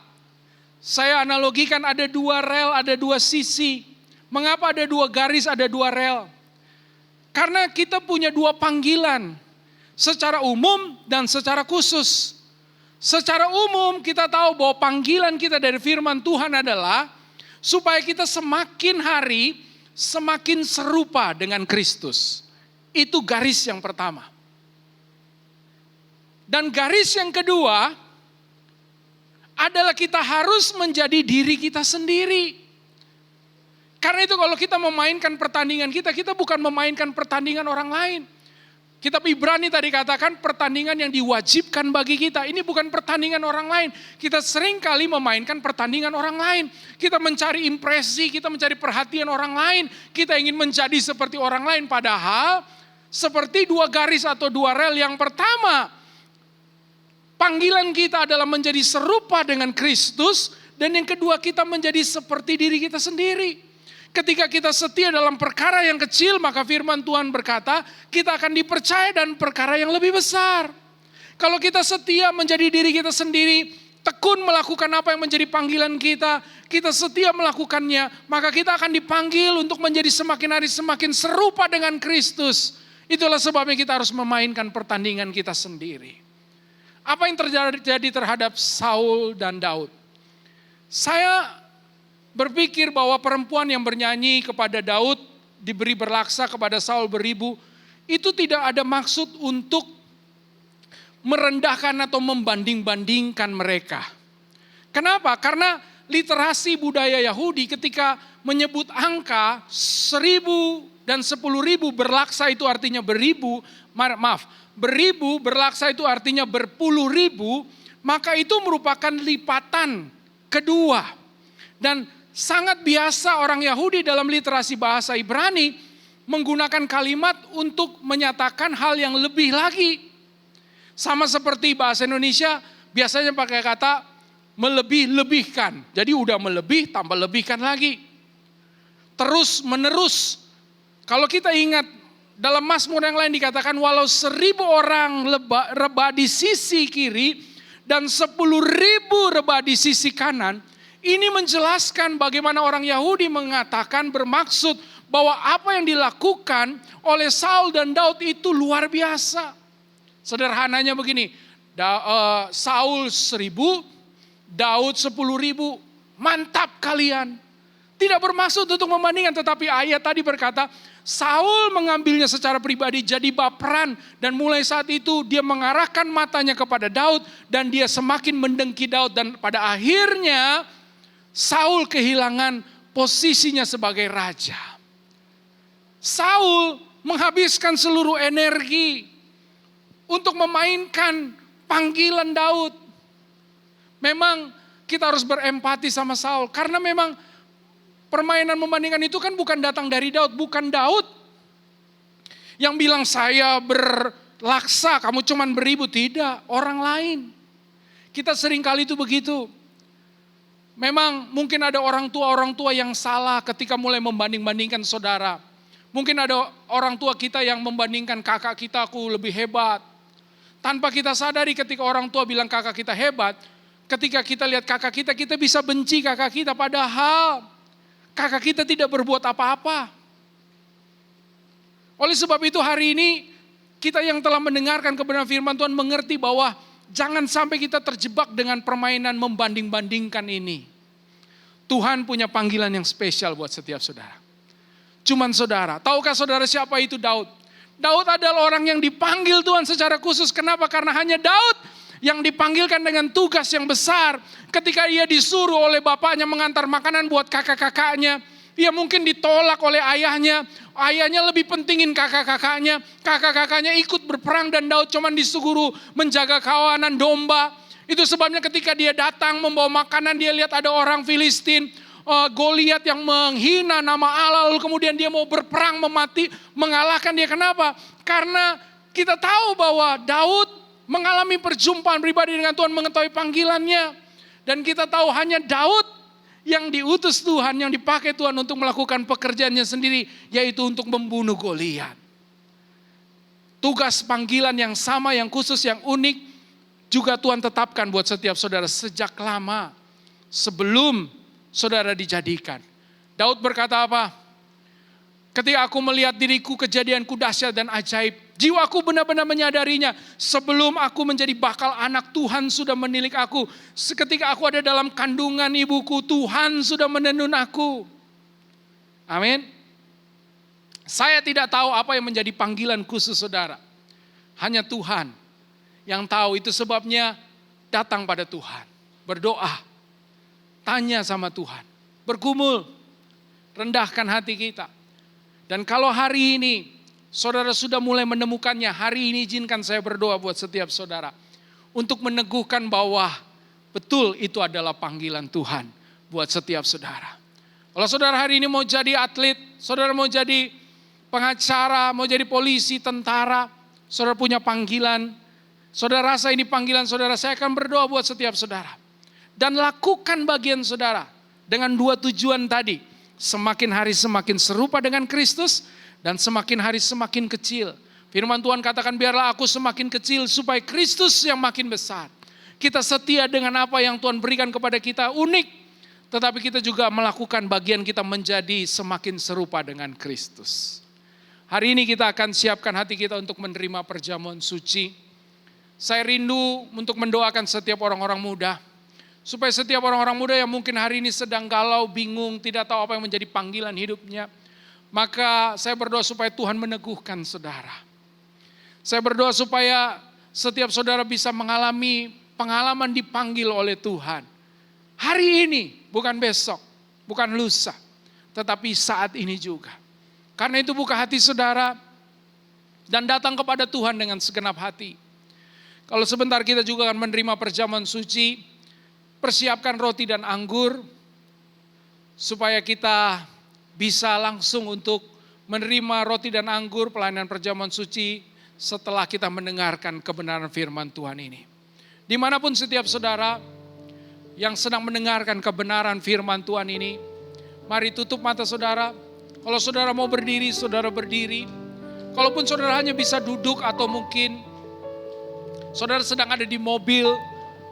saya analogikan ada 2 rel, ada 2 sisi. Mengapa ada 2 garis, ada 2 rel? Karena kita punya 2 panggilan. Secara umum dan secara khusus. Secara umum kita tahu bahwa panggilan kita dari firman Tuhan adalah supaya kita semakin hari semakin serupa dengan Kristus. Itu garis yang pertama. Dan garis yang kedua adalah kita harus menjadi diri kita sendiri. Karena itu kalau kita memainkan pertandingan kita bukan memainkan pertandingan orang lain. Kitab Ibrani tadi katakan pertandingan yang diwajibkan bagi kita. Ini bukan pertandingan orang lain. Kita sering kali memainkan pertandingan orang lain. Kita mencari impresi, kita mencari perhatian orang lain. Kita ingin menjadi seperti orang lain. Padahal seperti 2 garis atau 2 rel. Yang pertama, panggilan kita adalah menjadi serupa dengan Kristus. Dan yang kedua, kita menjadi seperti diri kita sendiri. Ketika kita setia dalam perkara yang kecil, maka firman Tuhan berkata, kita akan dipercaya dan perkara yang lebih besar. Kalau kita setia menjadi diri kita sendiri, tekun melakukan apa yang menjadi panggilan kita, kita setia melakukannya, maka kita akan dipanggil untuk menjadi semakin hari semakin serupa dengan Kristus. Itulah sebabnya kita harus memainkan pertandingan kita sendiri. Apa yang terjadi terhadap Saul dan Daud? Saya berpikir bahwa perempuan yang bernyanyi kepada Daud, diberi berlaksa kepada Saul beribu, itu tidak ada maksud untuk merendahkan atau membanding-bandingkan mereka. Kenapa? Karena literasi budaya Yahudi ketika menyebut angka 1000 dan 10.000 berlaksa itu artinya beribu, beribu berlaksa itu artinya berpuluh ribu, maka itu merupakan lipatan kedua. Dan sangat biasa orang Yahudi dalam literasi bahasa Ibrani menggunakan kalimat untuk menyatakan hal yang lebih lagi. Sama seperti bahasa Indonesia biasanya pakai kata melebih-lebihkan. Jadi udah melebih tambah lebihkan lagi. Terus menerus. Kalau kita ingat dalam Mazmur yang lain dikatakan walau 1000 orang rebah di sisi kiri dan 10.000 rebah di sisi kanan. Ini menjelaskan bagaimana orang Yahudi mengatakan bermaksud bahwa apa yang dilakukan oleh Saul dan Daud itu luar biasa. Sederhananya begini, Saul 1000, Daud 10.000, mantap kalian. Tidak bermaksud untuk membandingkan, tetapi ayat tadi berkata, Saul mengambilnya secara pribadi jadi baperan. Dan mulai saat itu dia mengarahkan matanya kepada Daud dan dia semakin mendengki Daud. Dan pada akhirnya Saul kehilangan posisinya sebagai raja. Saul menghabiskan seluruh energi untuk memainkan panggilan Daud. Memang kita harus berempati sama Saul. Karena memang permainan membandingkan itu kan bukan datang dari Daud. Bukan Daud yang bilang saya berlaksa, kamu cuman beribu. Tidak, orang lain. Kita sering kali itu begitu. Memang mungkin ada orang tua yang salah ketika mulai membanding-bandingkan saudara. Mungkin ada orang tua kita yang membandingkan kakak kita, aku lebih hebat. Tanpa kita sadari ketika orang tua bilang kakak kita hebat, ketika kita lihat kakak kita bisa benci kakak kita. Padahal kakak kita tidak berbuat apa-apa. Oleh sebab itu hari ini kita yang telah mendengarkan kebenaran firman Tuhan mengerti bahwa jangan sampai kita terjebak dengan permainan membanding-bandingkan ini. Tuhan punya panggilan yang spesial buat setiap saudara. Cuman saudara, tahukah saudara siapa itu Daud? Daud adalah orang yang dipanggil Tuhan secara khusus. Kenapa? Karena hanya Daud yang dipanggilkan dengan tugas yang besar. Ketika ia disuruh oleh bapaknya mengantar makanan buat kakak-kakaknya, ia mungkin ditolak oleh ayahnya. Ayahnya lebih pentingin kakak-kakaknya. Kakak-kakaknya ikut berperang dan Daud cuma disuruh menjaga kawanan domba. Itu sebabnya ketika dia datang membawa makanan, dia lihat ada orang Filistin, Goliat yang menghina nama Allah, lalu kemudian dia mau berperang mengalahkan dia. Kenapa? Karena kita tahu bahwa Daud mengalami perjumpaan pribadi dengan Tuhan, mengetahui panggilannya. Dan kita tahu hanya Daud yang diutus Tuhan, yang dipakai Tuhan untuk melakukan pekerjaannya sendiri, yaitu untuk membunuh Goliat. Tugas panggilan yang sama, yang khusus, yang unik, juga Tuhan tetapkan buat setiap saudara sejak lama sebelum saudara dijadikan. Daud berkata apa? Ketika aku melihat diriku, kejadianku dahsyat dan ajaib. Jiwaku benar-benar menyadarinya. Sebelum aku menjadi bakal anak, Tuhan sudah menilik aku. Seketika aku ada dalam kandungan ibuku, Tuhan sudah menenun aku. Amin. Saya tidak tahu apa yang menjadi panggilan khusus saudara. Hanya Tuhan yang tahu. Itu sebabnya datang pada Tuhan. Berdoa. Tanya sama Tuhan, bergumul, rendahkan hati kita. Dan kalau hari ini saudara sudah mulai menemukannya, hari ini izinkan saya berdoa buat setiap saudara. Untuk meneguhkan bahwa betul itu adalah panggilan Tuhan buat setiap saudara. Kalau saudara hari ini mau jadi atlet, saudara mau jadi pengacara, mau jadi polisi, tentara, saudara punya panggilan, saudara rasa ini panggilan saudara, saya akan berdoa buat setiap saudara. Dan lakukan bagian saudara dengan dua tujuan tadi. Semakin hari semakin serupa dengan Kristus dan semakin hari semakin kecil. Firman Tuhan katakan biarlah aku semakin kecil supaya Kristus yang makin besar. Kita setia dengan apa yang Tuhan berikan kepada kita unik. Tetapi kita juga melakukan bagian kita menjadi semakin serupa dengan Kristus. Hari ini kita akan siapkan hati kita untuk menerima perjamuan suci. Saya rindu untuk mendoakan setiap orang-orang muda. Supaya setiap orang-orang muda yang mungkin hari ini sedang galau, bingung, tidak tahu apa yang menjadi panggilan hidupnya. Maka saya berdoa supaya Tuhan meneguhkan saudara. Saya berdoa supaya setiap saudara bisa mengalami pengalaman dipanggil oleh Tuhan. Hari ini, bukan besok, bukan lusa. Tetapi saat ini juga. Karena itu buka hati saudara dan datang kepada Tuhan dengan segenap hati. Kalau sebentar kita juga akan menerima perjamuan suci. Persiapkan roti dan anggur supaya kita bisa langsung untuk menerima roti dan anggur pelayanan perjamuan suci setelah kita mendengarkan kebenaran firman Tuhan ini. Dimanapun setiap saudara yang sedang mendengarkan kebenaran firman Tuhan ini, mari tutup mata saudara. Kalau saudara mau berdiri, saudara berdiri. Kalaupun saudara hanya bisa duduk atau mungkin saudara sedang ada di mobil,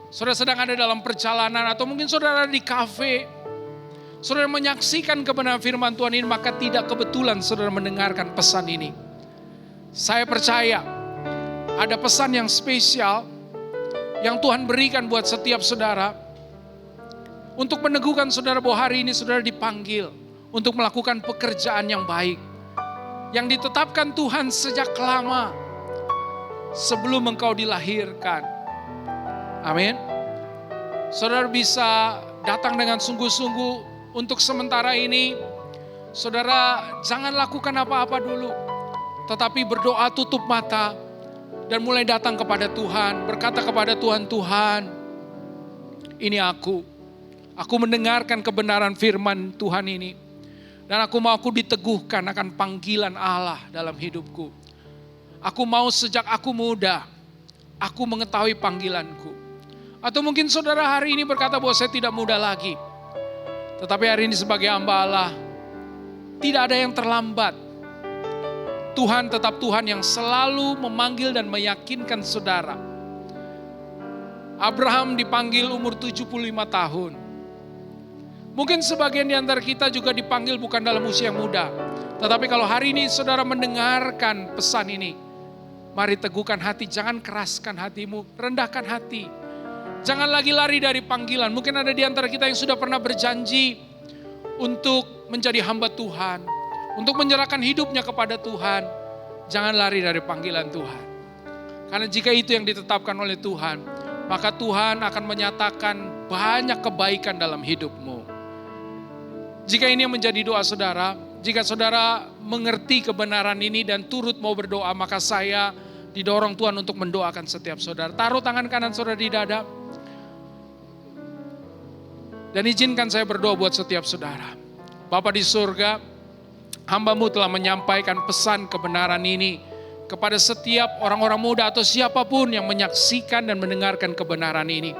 saudara sedang ada dalam perjalanan atau mungkin saudara ada di kafe. Saudara menyaksikan kebenaran firman Tuhan ini, maka tidak kebetulan saudara mendengarkan pesan ini. Saya percaya ada pesan yang spesial yang Tuhan berikan buat setiap saudara. Untuk meneguhkan saudara bahwa hari ini saudara dipanggil untuk melakukan pekerjaan yang baik. Yang ditetapkan Tuhan sejak lama sebelum engkau dilahirkan. Amin. Saudara bisa datang dengan sungguh-sungguh untuk sementara ini. Saudara jangan lakukan apa-apa dulu. Tetapi berdoa tutup mata. Dan mulai datang kepada Tuhan. Berkata kepada Tuhan, Tuhan ini aku. Aku mendengarkan kebenaran firman Tuhan ini. Dan aku mau aku diteguhkan akan panggilan Allah dalam hidupku. Aku mau sejak aku muda. Aku mengetahui panggilanku. Atau mungkin saudara hari ini berkata bahwa saya tidak muda lagi. Tetapi hari ini sebagai hamba Allah, tidak ada yang terlambat. Tuhan tetap Tuhan yang selalu memanggil dan meyakinkan saudara. Abraham dipanggil umur 75 tahun. Mungkin sebagian di antara kita juga dipanggil bukan dalam usia yang muda. Tetapi kalau hari ini saudara mendengarkan pesan ini, mari teguhkan hati, jangan keraskan hatimu, rendahkan hati. Jangan lagi lari dari panggilan. Mungkin ada di antara kita yang sudah pernah berjanji untuk menjadi hamba Tuhan. Untuk menyerahkan hidupnya kepada Tuhan. Jangan lari dari panggilan Tuhan. Karena jika itu yang ditetapkan oleh Tuhan, maka Tuhan akan menyatakan banyak kebaikan dalam hidupmu. Jika ini yang menjadi doa saudara, jika saudara mengerti kebenaran ini dan turut mau berdoa, maka saya didorong Tuhan untuk mendoakan setiap saudara. Taruh tangan kanan saudara di dada. Dan izinkan saya berdoa buat setiap saudara. Bapa di surga, hamba-Mu telah menyampaikan pesan kebenaran ini kepada setiap orang-orang muda atau siapapun yang menyaksikan dan mendengarkan kebenaran ini.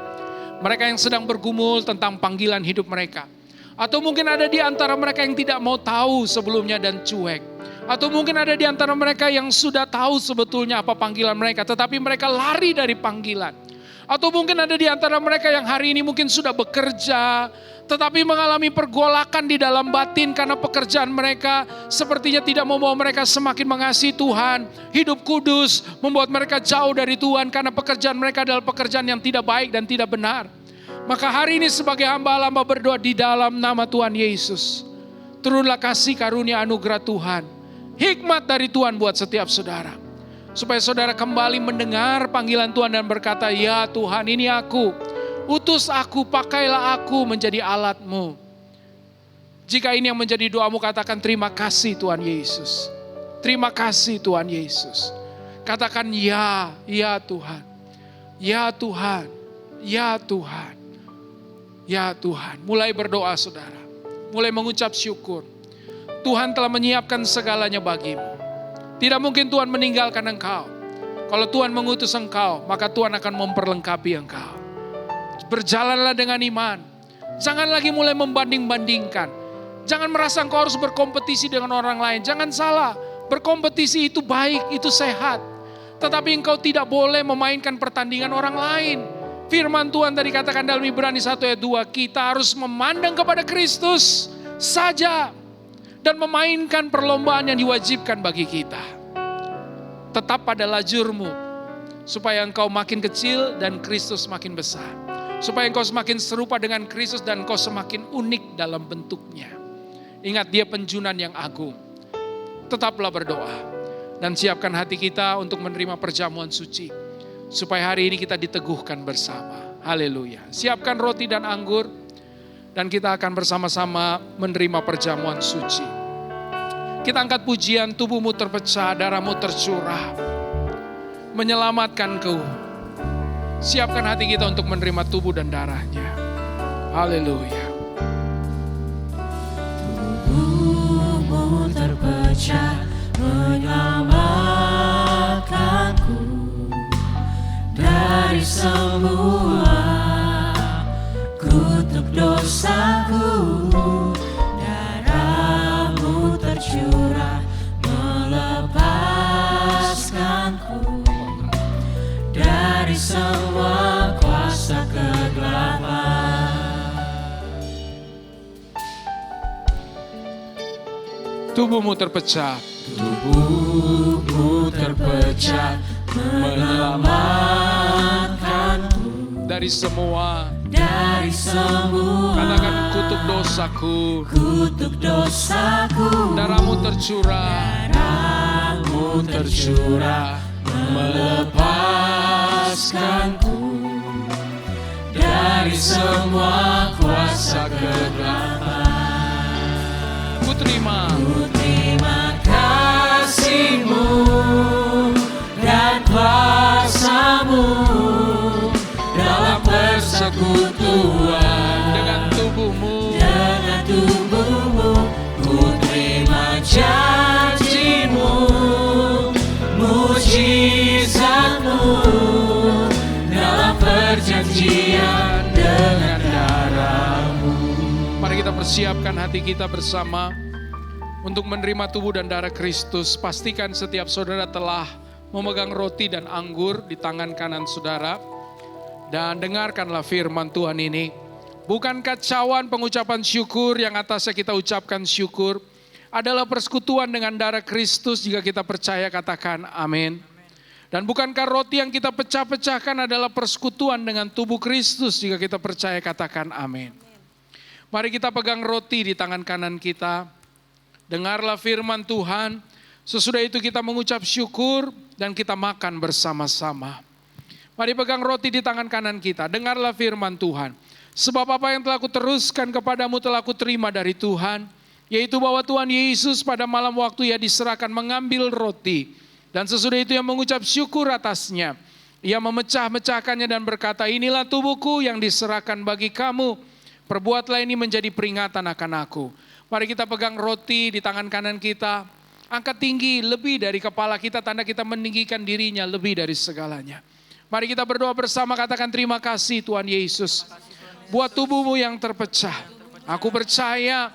Mereka yang sedang bergumul tentang panggilan hidup mereka. Atau mungkin ada di antara mereka yang tidak mau tahu sebelumnya dan cuek. Atau mungkin ada di antara mereka yang sudah tahu sebetulnya apa panggilan mereka, tetapi mereka lari dari panggilan. Atau mungkin ada di antara mereka yang hari ini mungkin sudah bekerja, tetapi mengalami pergolakan di dalam batin karena pekerjaan mereka sepertinya tidak membawa mereka semakin mengasihi Tuhan. Hidup kudus membuat mereka jauh dari Tuhan karena pekerjaan mereka adalah pekerjaan yang tidak baik dan tidak benar. Maka hari ini sebagai hamba-hamba berdoa di dalam nama Tuhan Yesus. Turunlah kasih karunia anugerah Tuhan. Hikmat dari Tuhan buat setiap saudara. Supaya saudara kembali mendengar panggilan Tuhan dan berkata, ya Tuhan ini aku. Utus aku, pakailah aku menjadi alat-Mu. Jika ini yang menjadi doamu, katakan terima kasih Tuhan Yesus. Terima kasih Tuhan Yesus. Katakan ya Tuhan. Ya Tuhan. Ya Tuhan. Ya Tuhan. Mulai berdoa saudara. Mulai mengucap syukur. Tuhan telah menyiapkan segalanya bagimu. Tidak mungkin Tuhan meninggalkan engkau. Kalau Tuhan mengutus engkau, maka Tuhan akan memperlengkapi engkau. Berjalanlah dengan iman. Jangan lagi mulai membanding-bandingkan. Jangan merasa engkau harus berkompetisi dengan orang lain. Jangan salah. Berkompetisi itu baik, itu sehat. Tetapi engkau tidak boleh memainkan pertandingan orang lain. Firman Tuhan tadi katakan dalam Ibrani 1 ayat 2. Kita harus memandang kepada Kristus saja. Dan memainkan perlombaan yang diwajibkan bagi kita. Tetap pada lajurmu. Supaya engkau makin kecil dan Kristus makin besar. Supaya engkau semakin serupa dengan Kristus dan engkau semakin unik dalam bentuknya. Ingat dia penjunan yang agung. Tetaplah berdoa. Dan siapkan hati kita untuk menerima perjamuan suci. Supaya hari ini kita diteguhkan bersama. Haleluya. Siapkan roti dan anggur. Dan kita akan bersama-sama menerima perjamuan suci. Kita angkat pujian, tubuhmu terpecah, darahmu tercurah. Menyelamatkan kau. Siapkan hati kita untuk menerima tubuh dan darahnya. Haleluya.
Tubuhmu terpecah menyelamatkanku dari semua kutuk dosaku. Darahmu tercurah melepaskanku dari semua kuasa kegelapan.
Tubuhmu terpecah.
Tubuhmu terpecah menyelamatkanku
Dari semua.
Katakan
kutuk dosaku.
Kutuk dosaku.
Darahmu tercurah.
Darahmu tercurah melepaskanku dari semua kuasa kegelapan.
Ku terima
kasih-Mu dan kuasa-Mu dalam persekutuan
dengan tubuhmu.
dengan tubuhmu. Ku terima janji-Mu, mujizat-Mu dalam perjanjian dengan darah-Mu.
Mari kita persiapkan hati kita bersama untuk menerima tubuh dan darah Kristus. Pastikan setiap saudara telah memegang roti dan anggur di tangan kanan saudara. Dan dengarkanlah firman Tuhan ini. Bukankah cawan pengucapan syukur yang atasnya kita ucapkan syukur adalah persekutuan dengan darah Kristus? Jika kita percaya katakan amin. Dan bukankah roti yang kita pecah-pecahkan adalah persekutuan dengan tubuh Kristus? Jika kita percaya katakan amin. Mari kita pegang roti di tangan kanan kita. Dengarlah firman Tuhan. Sesudah itu kita mengucap syukur dan kita makan bersama-sama. Mari pegang roti di tangan kanan kita. Dengarlah firman Tuhan. Sebab apa yang telah kuteruskan kepadamu telah kuterima dari Tuhan. Yaitu bahwa Tuhan Yesus pada malam waktu ia diserahkan mengambil roti. Dan sesudah itu ia mengucap syukur atasnya. Ia memecah-mecahkannya dan berkata, inilah tubuhku yang diserahkan bagi kamu. Perbuatlah ini menjadi peringatan akan aku. Mari kita pegang roti di tangan kanan kita. Angkat tinggi lebih dari kepala kita, tanda kita meninggikan dirinya lebih dari segalanya. Mari kita berdoa bersama, katakan terima kasih Tuhan Yesus. Buat tubuhmu yang terpecah. Aku percaya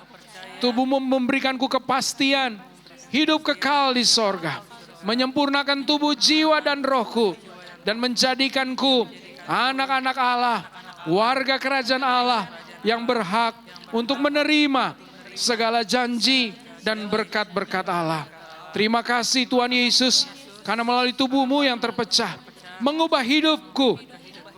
tubuhmu memberikanku kepastian. Hidup kekal di sorga. Menyempurnakan tubuh, jiwa dan rohku. Dan menjadikanku anak-anak Allah. Warga kerajaan Allah yang berhak untuk menerima segala janji dan berkat-berkat Allah. Terima kasih Tuhan Yesus. Karena melalui tubuhmu yang terpecah. Mengubah hidupku,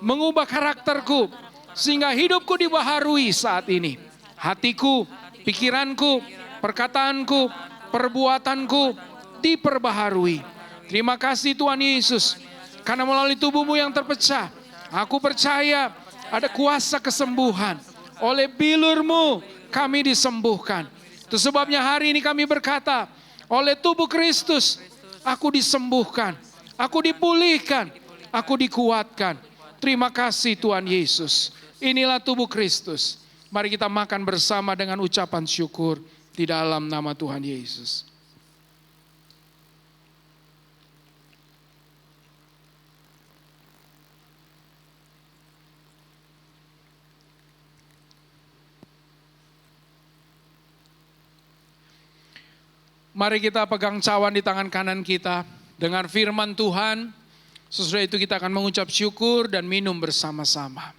mengubah karakterku, sehingga hidupku dibaharui saat ini. Hatiku, pikiranku, perkataanku, perbuatanku diperbaharui. Terima kasih Tuhan Yesus, karena melalui tubuhmu yang terpecah, aku percaya ada kuasa kesembuhan. Oleh bilurmu kami disembuhkan. Itu sebabnya hari ini kami berkata, oleh tubuh Kristus aku disembuhkan, aku dipulihkan, aku dikuatkan. Terima kasih Tuhan Yesus. Inilah tubuh Kristus. Mari kita makan bersama dengan ucapan syukur di dalam nama Tuhan Yesus. Mari kita pegang cawan di tangan kanan kita. Dengar firman Tuhan. Sesudah itu kita akan mengucap syukur dan minum bersama-sama.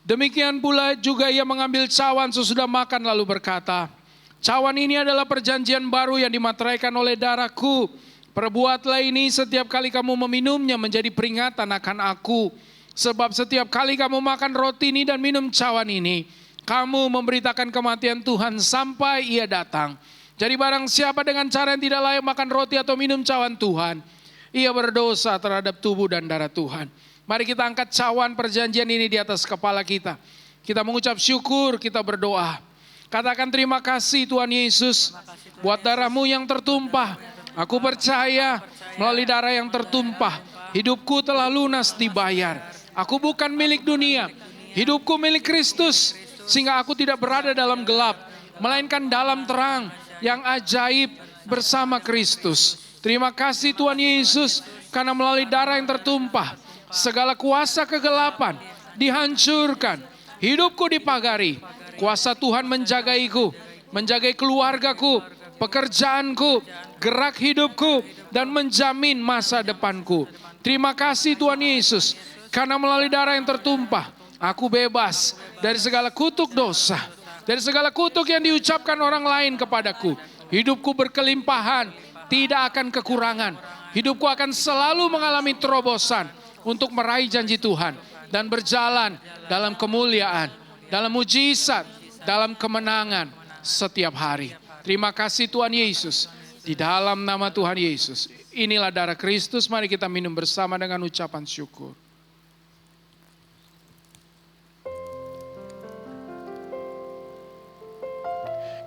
Demikian pula juga ia mengambil cawan sesudah makan lalu berkata, cawan ini adalah perjanjian baru yang dimateraikan oleh darahku. Perbuatlah ini setiap kali kamu meminumnya menjadi peringatan akan aku. Sebab setiap kali kamu makan roti ini dan minum cawan ini, kamu memberitakan kematian Tuhan sampai ia datang. Jadi barang siapa dengan cara yang tidak layak makan roti atau minum cawan Tuhan, ia berdosa terhadap tubuh dan darah Tuhan. Mari kita angkat cawan perjanjian ini di atas kepala kita. Kita mengucap syukur, kita berdoa. Katakan terima kasih Tuhan Yesus buat darah-Mu yang tertumpah. Aku percaya melalui darah yang tertumpah, hidupku telah lunas dibayar. Aku bukan milik dunia, hidupku milik Kristus. Sehingga aku tidak berada dalam gelap, melainkan dalam terang yang ajaib bersama Kristus. Terima kasih Tuhan Yesus, karena melalui darah yang tertumpah, segala kuasa kegelapan dihancurkan. Hidupku dipagari, kuasa Tuhan menjagaiku, menjagai keluargaku, pekerjaanku, gerak hidupku, dan menjamin masa depanku. Terima kasih Tuhan Yesus, karena melalui darah yang tertumpah, aku bebas dari segala kutuk dosa, dari segala kutuk yang diucapkan orang lain kepadaku. Hidupku berkelimpahan, tidak akan kekurangan. Hidupku akan selalu mengalami terobosan untuk meraih janji Tuhan dan berjalan dalam kemuliaan, dalam mujizat, dalam kemenangan setiap hari. Terima kasih Tuhan Yesus. Di dalam nama Tuhan Yesus. Inilah darah Kristus, mari kita minum bersama dengan ucapan syukur.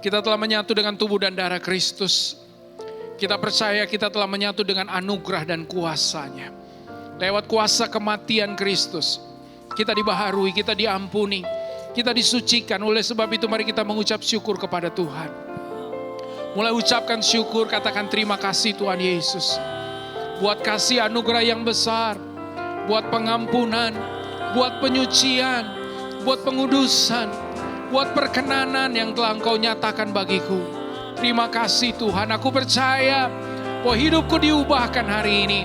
Kita telah menyatu dengan tubuh dan darah Kristus. Kita percaya kita telah menyatu dengan anugerah dan kuasa-Nya. Lewat kuasa kematian Kristus, kita dibaharui, kita diampuni, kita disucikan. Oleh sebab itu mari kita mengucap syukur kepada Tuhan. Mulai ucapkan syukur, katakan terima kasih Tuhan Yesus. Buat kasih anugerah yang besar, buat pengampunan, buat penyucian, buat pengudusan, buat perkenanan yang telah Engkau nyatakan bagiku. Terima kasih Tuhan, aku percaya bahwa hidupku diubahkan hari ini.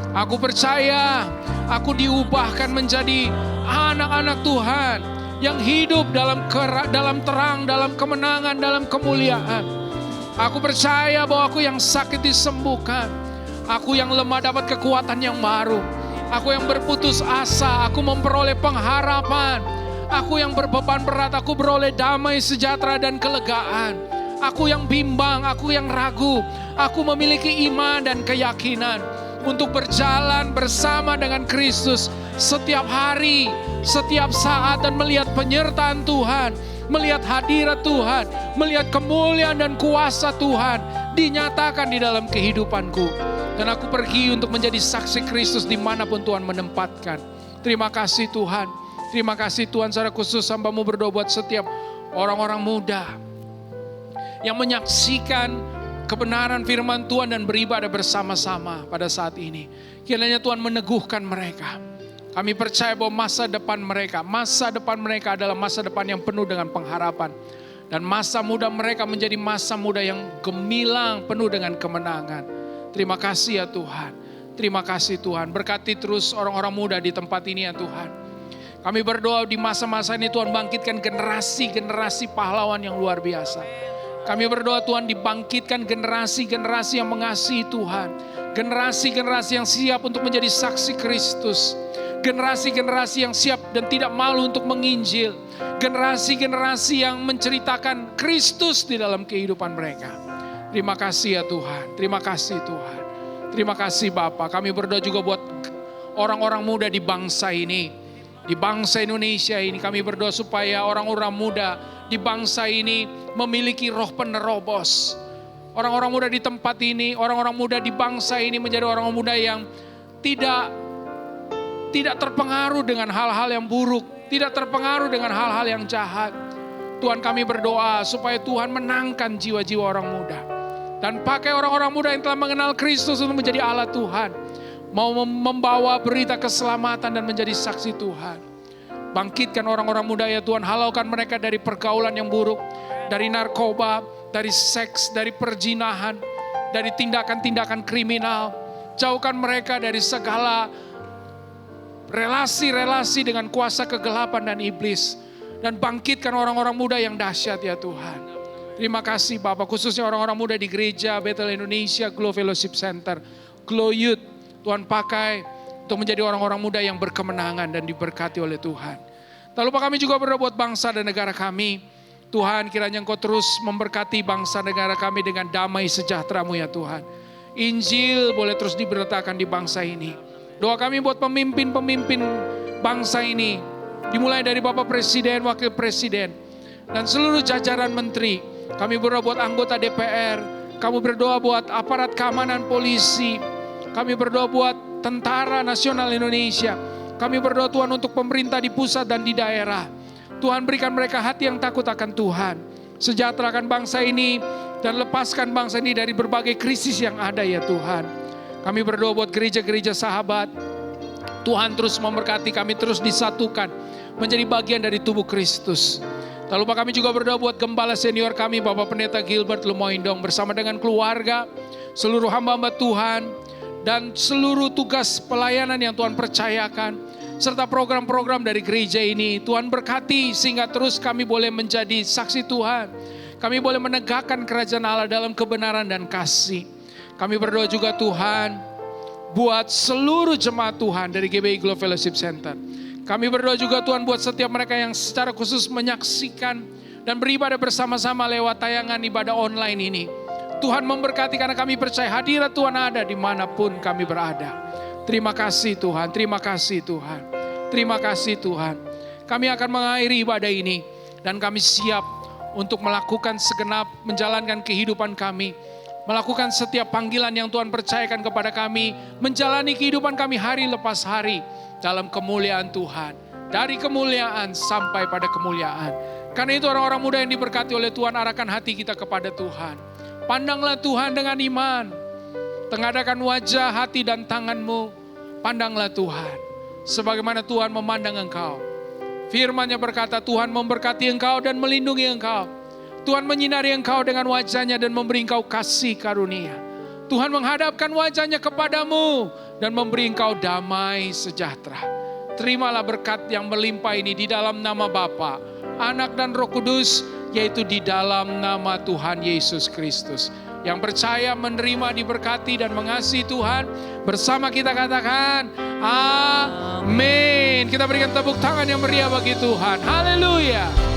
Aku percaya aku diubahkan menjadi anak-anak Tuhan yang hidup dalam terang, dalam kemenangan, dalam kemuliaan. Aku percaya bahwa aku yang sakit disembuhkan. Aku yang lemah dapat kekuatan yang baru. Aku yang berputus asa, aku memperoleh pengharapan. Aku yang berbeban berat, aku beroleh damai, sejahtera, dan kelegaan. aku yang bimbang, aku yang ragu. Aku memiliki iman dan keyakinan untuk berjalan bersama dengan Kristus setiap hari, setiap saat, dan melihat penyertaan Tuhan, melihat hadirat Tuhan, melihat kemuliaan dan kuasa Tuhan dinyatakan di dalam kehidupanku. Dan aku pergi untuk menjadi saksi Kristus dimanapun Tuhan menempatkan. Terima kasih Tuhan. Terima kasih Tuhan, secara khusus hamba-Mu berdoa buat setiap orang-orang muda yang menyaksikan kebenaran firman Tuhan dan beribadah bersama-sama pada saat ini. Kiranya Tuhan meneguhkan mereka. Kami percaya bahwa masa depan mereka adalah masa depan yang penuh dengan pengharapan. Dan masa muda mereka menjadi masa muda yang gemilang, penuh dengan kemenangan. Terima kasih ya Tuhan. Terima kasih Tuhan. Berkati terus orang-orang muda di tempat ini ya Tuhan. Kami berdoa di masa-masa ini Tuhan bangkitkan generasi-generasi pahlawan yang luar biasa. Kami berdoa Tuhan dibangkitkan generasi-generasi yang mengasihi Tuhan. Generasi-generasi yang siap untuk menjadi saksi Kristus. Generasi-generasi yang siap dan tidak malu untuk menginjil. Generasi-generasi yang menceritakan Kristus di dalam kehidupan mereka. Terima kasih ya Tuhan. Terima kasih Tuhan. Terima kasih Bapa. Kami berdoa juga buat orang-orang muda di bangsa ini. Di bangsa Indonesia ini kami berdoa supaya orang-orang muda di bangsa ini memiliki roh penerobos. Orang-orang muda di tempat ini, orang-orang muda di bangsa ini menjadi orang-orang muda yang tidak terpengaruh dengan hal-hal yang buruk, tidak terpengaruh dengan hal-hal yang jahat. Tuhan kami berdoa supaya Tuhan menangkan jiwa-jiwa orang muda. Dan pakai orang-orang muda yang telah mengenal Kristus untuk menjadi alat Tuhan. Mau membawa berita keselamatan dan menjadi saksi Tuhan. Bangkitkan orang-orang muda ya Tuhan. Halaukan mereka dari pergaulan yang buruk. Dari narkoba, dari seks, dari perzinahan. Dari tindakan-tindakan kriminal. Jauhkan mereka dari segala relasi-relasi dengan kuasa kegelapan dan iblis. Dan bangkitkan orang-orang muda yang dahsyat ya Tuhan. Terima kasih Bapak, khususnya orang-orang muda di gereja Bethel Indonesia, Glow Fellowship Center, Glow Youth. Tuhan pakai untuk menjadi orang-orang muda yang berkemenangan dan diberkati oleh Tuhan. Lalu Pak kami juga berdoa buat bangsa dan negara kami. Tuhan kiranya Engkau terus memberkati bangsa negara kami dengan damai sejahtera-Mu ya Tuhan. Injil boleh terus diberitakan di bangsa ini. Doa kami buat pemimpin-pemimpin bangsa ini. Dimulai dari Bapak Presiden, Wakil Presiden, dan seluruh jajaran menteri. Kami berdoa buat anggota DPR. Kami berdoa buat aparat keamanan polisi. Kami berdoa buat Tentara Nasional Indonesia. Kami berdoa Tuhan untuk pemerintah di pusat dan di daerah. Tuhan berikan mereka hati yang takut akan Tuhan. Sejahterakan bangsa ini dan lepaskan bangsa ini dari berbagai krisis yang ada ya Tuhan. Kami berdoa buat gereja-gereja sahabat. Tuhan terus memberkati kami, terus disatukan menjadi bagian dari tubuh Kristus. Lalu Pak kami juga berdoa buat gembala senior kami Bapak Pendeta Gilbert Lumoindong bersama dengan keluarga, seluruh hamba-hamba Tuhan, dan seluruh tugas pelayanan yang Tuhan percayakan, serta program-program dari gereja ini. Tuhan berkati sehingga terus kami boleh menjadi saksi Tuhan. Kami boleh menegakkan kerajaan Allah dalam kebenaran dan kasih. Kami berdoa juga Tuhan buat seluruh jemaat Tuhan dari GBI Glow Fellowship Center. Kami berdoa juga Tuhan buat setiap mereka yang secara khusus menyaksikan dan beribadah bersama-sama lewat tayangan ibadah online ini. Tuhan memberkati karena kami percaya hadirat Tuhan ada dimanapun kami berada. Terima kasih Tuhan, terima kasih Tuhan. Terima kasih Tuhan. Kami akan mengakhiri ibadah ini dan kami siap untuk melakukan segenap menjalankan kehidupan kami. Melakukan setiap panggilan yang Tuhan percayakan kepada kami. Menjalani kehidupan kami hari lepas hari dalam kemuliaan Tuhan. Dari kemuliaan sampai pada kemuliaan. Karena itu orang-orang muda yang diberkati oleh Tuhan, arahkan hati kita kepada Tuhan. Pandanglah Tuhan dengan iman. Tengadakan wajah, hati dan tanganmu. Pandanglah Tuhan. Sebagaimana Tuhan memandang engkau. Firman-Nya berkata Tuhan memberkati engkau dan melindungi engkau. Tuhan menyinari engkau dengan wajah-Nya dan memberi engkau kasih karunia. Tuhan menghadapkan wajah-Nya kepadamu dan memberi engkau damai sejahtera. Terimalah berkat yang melimpah ini di dalam nama Bapa, Anak dan Roh Kudus, yaitu di dalam nama Tuhan Yesus Kristus. Yang percaya menerima diberkati dan mengasihi Tuhan, bersama kita katakan amin. Kita berikan tepuk tangan yang meriah bagi Tuhan. Haleluya.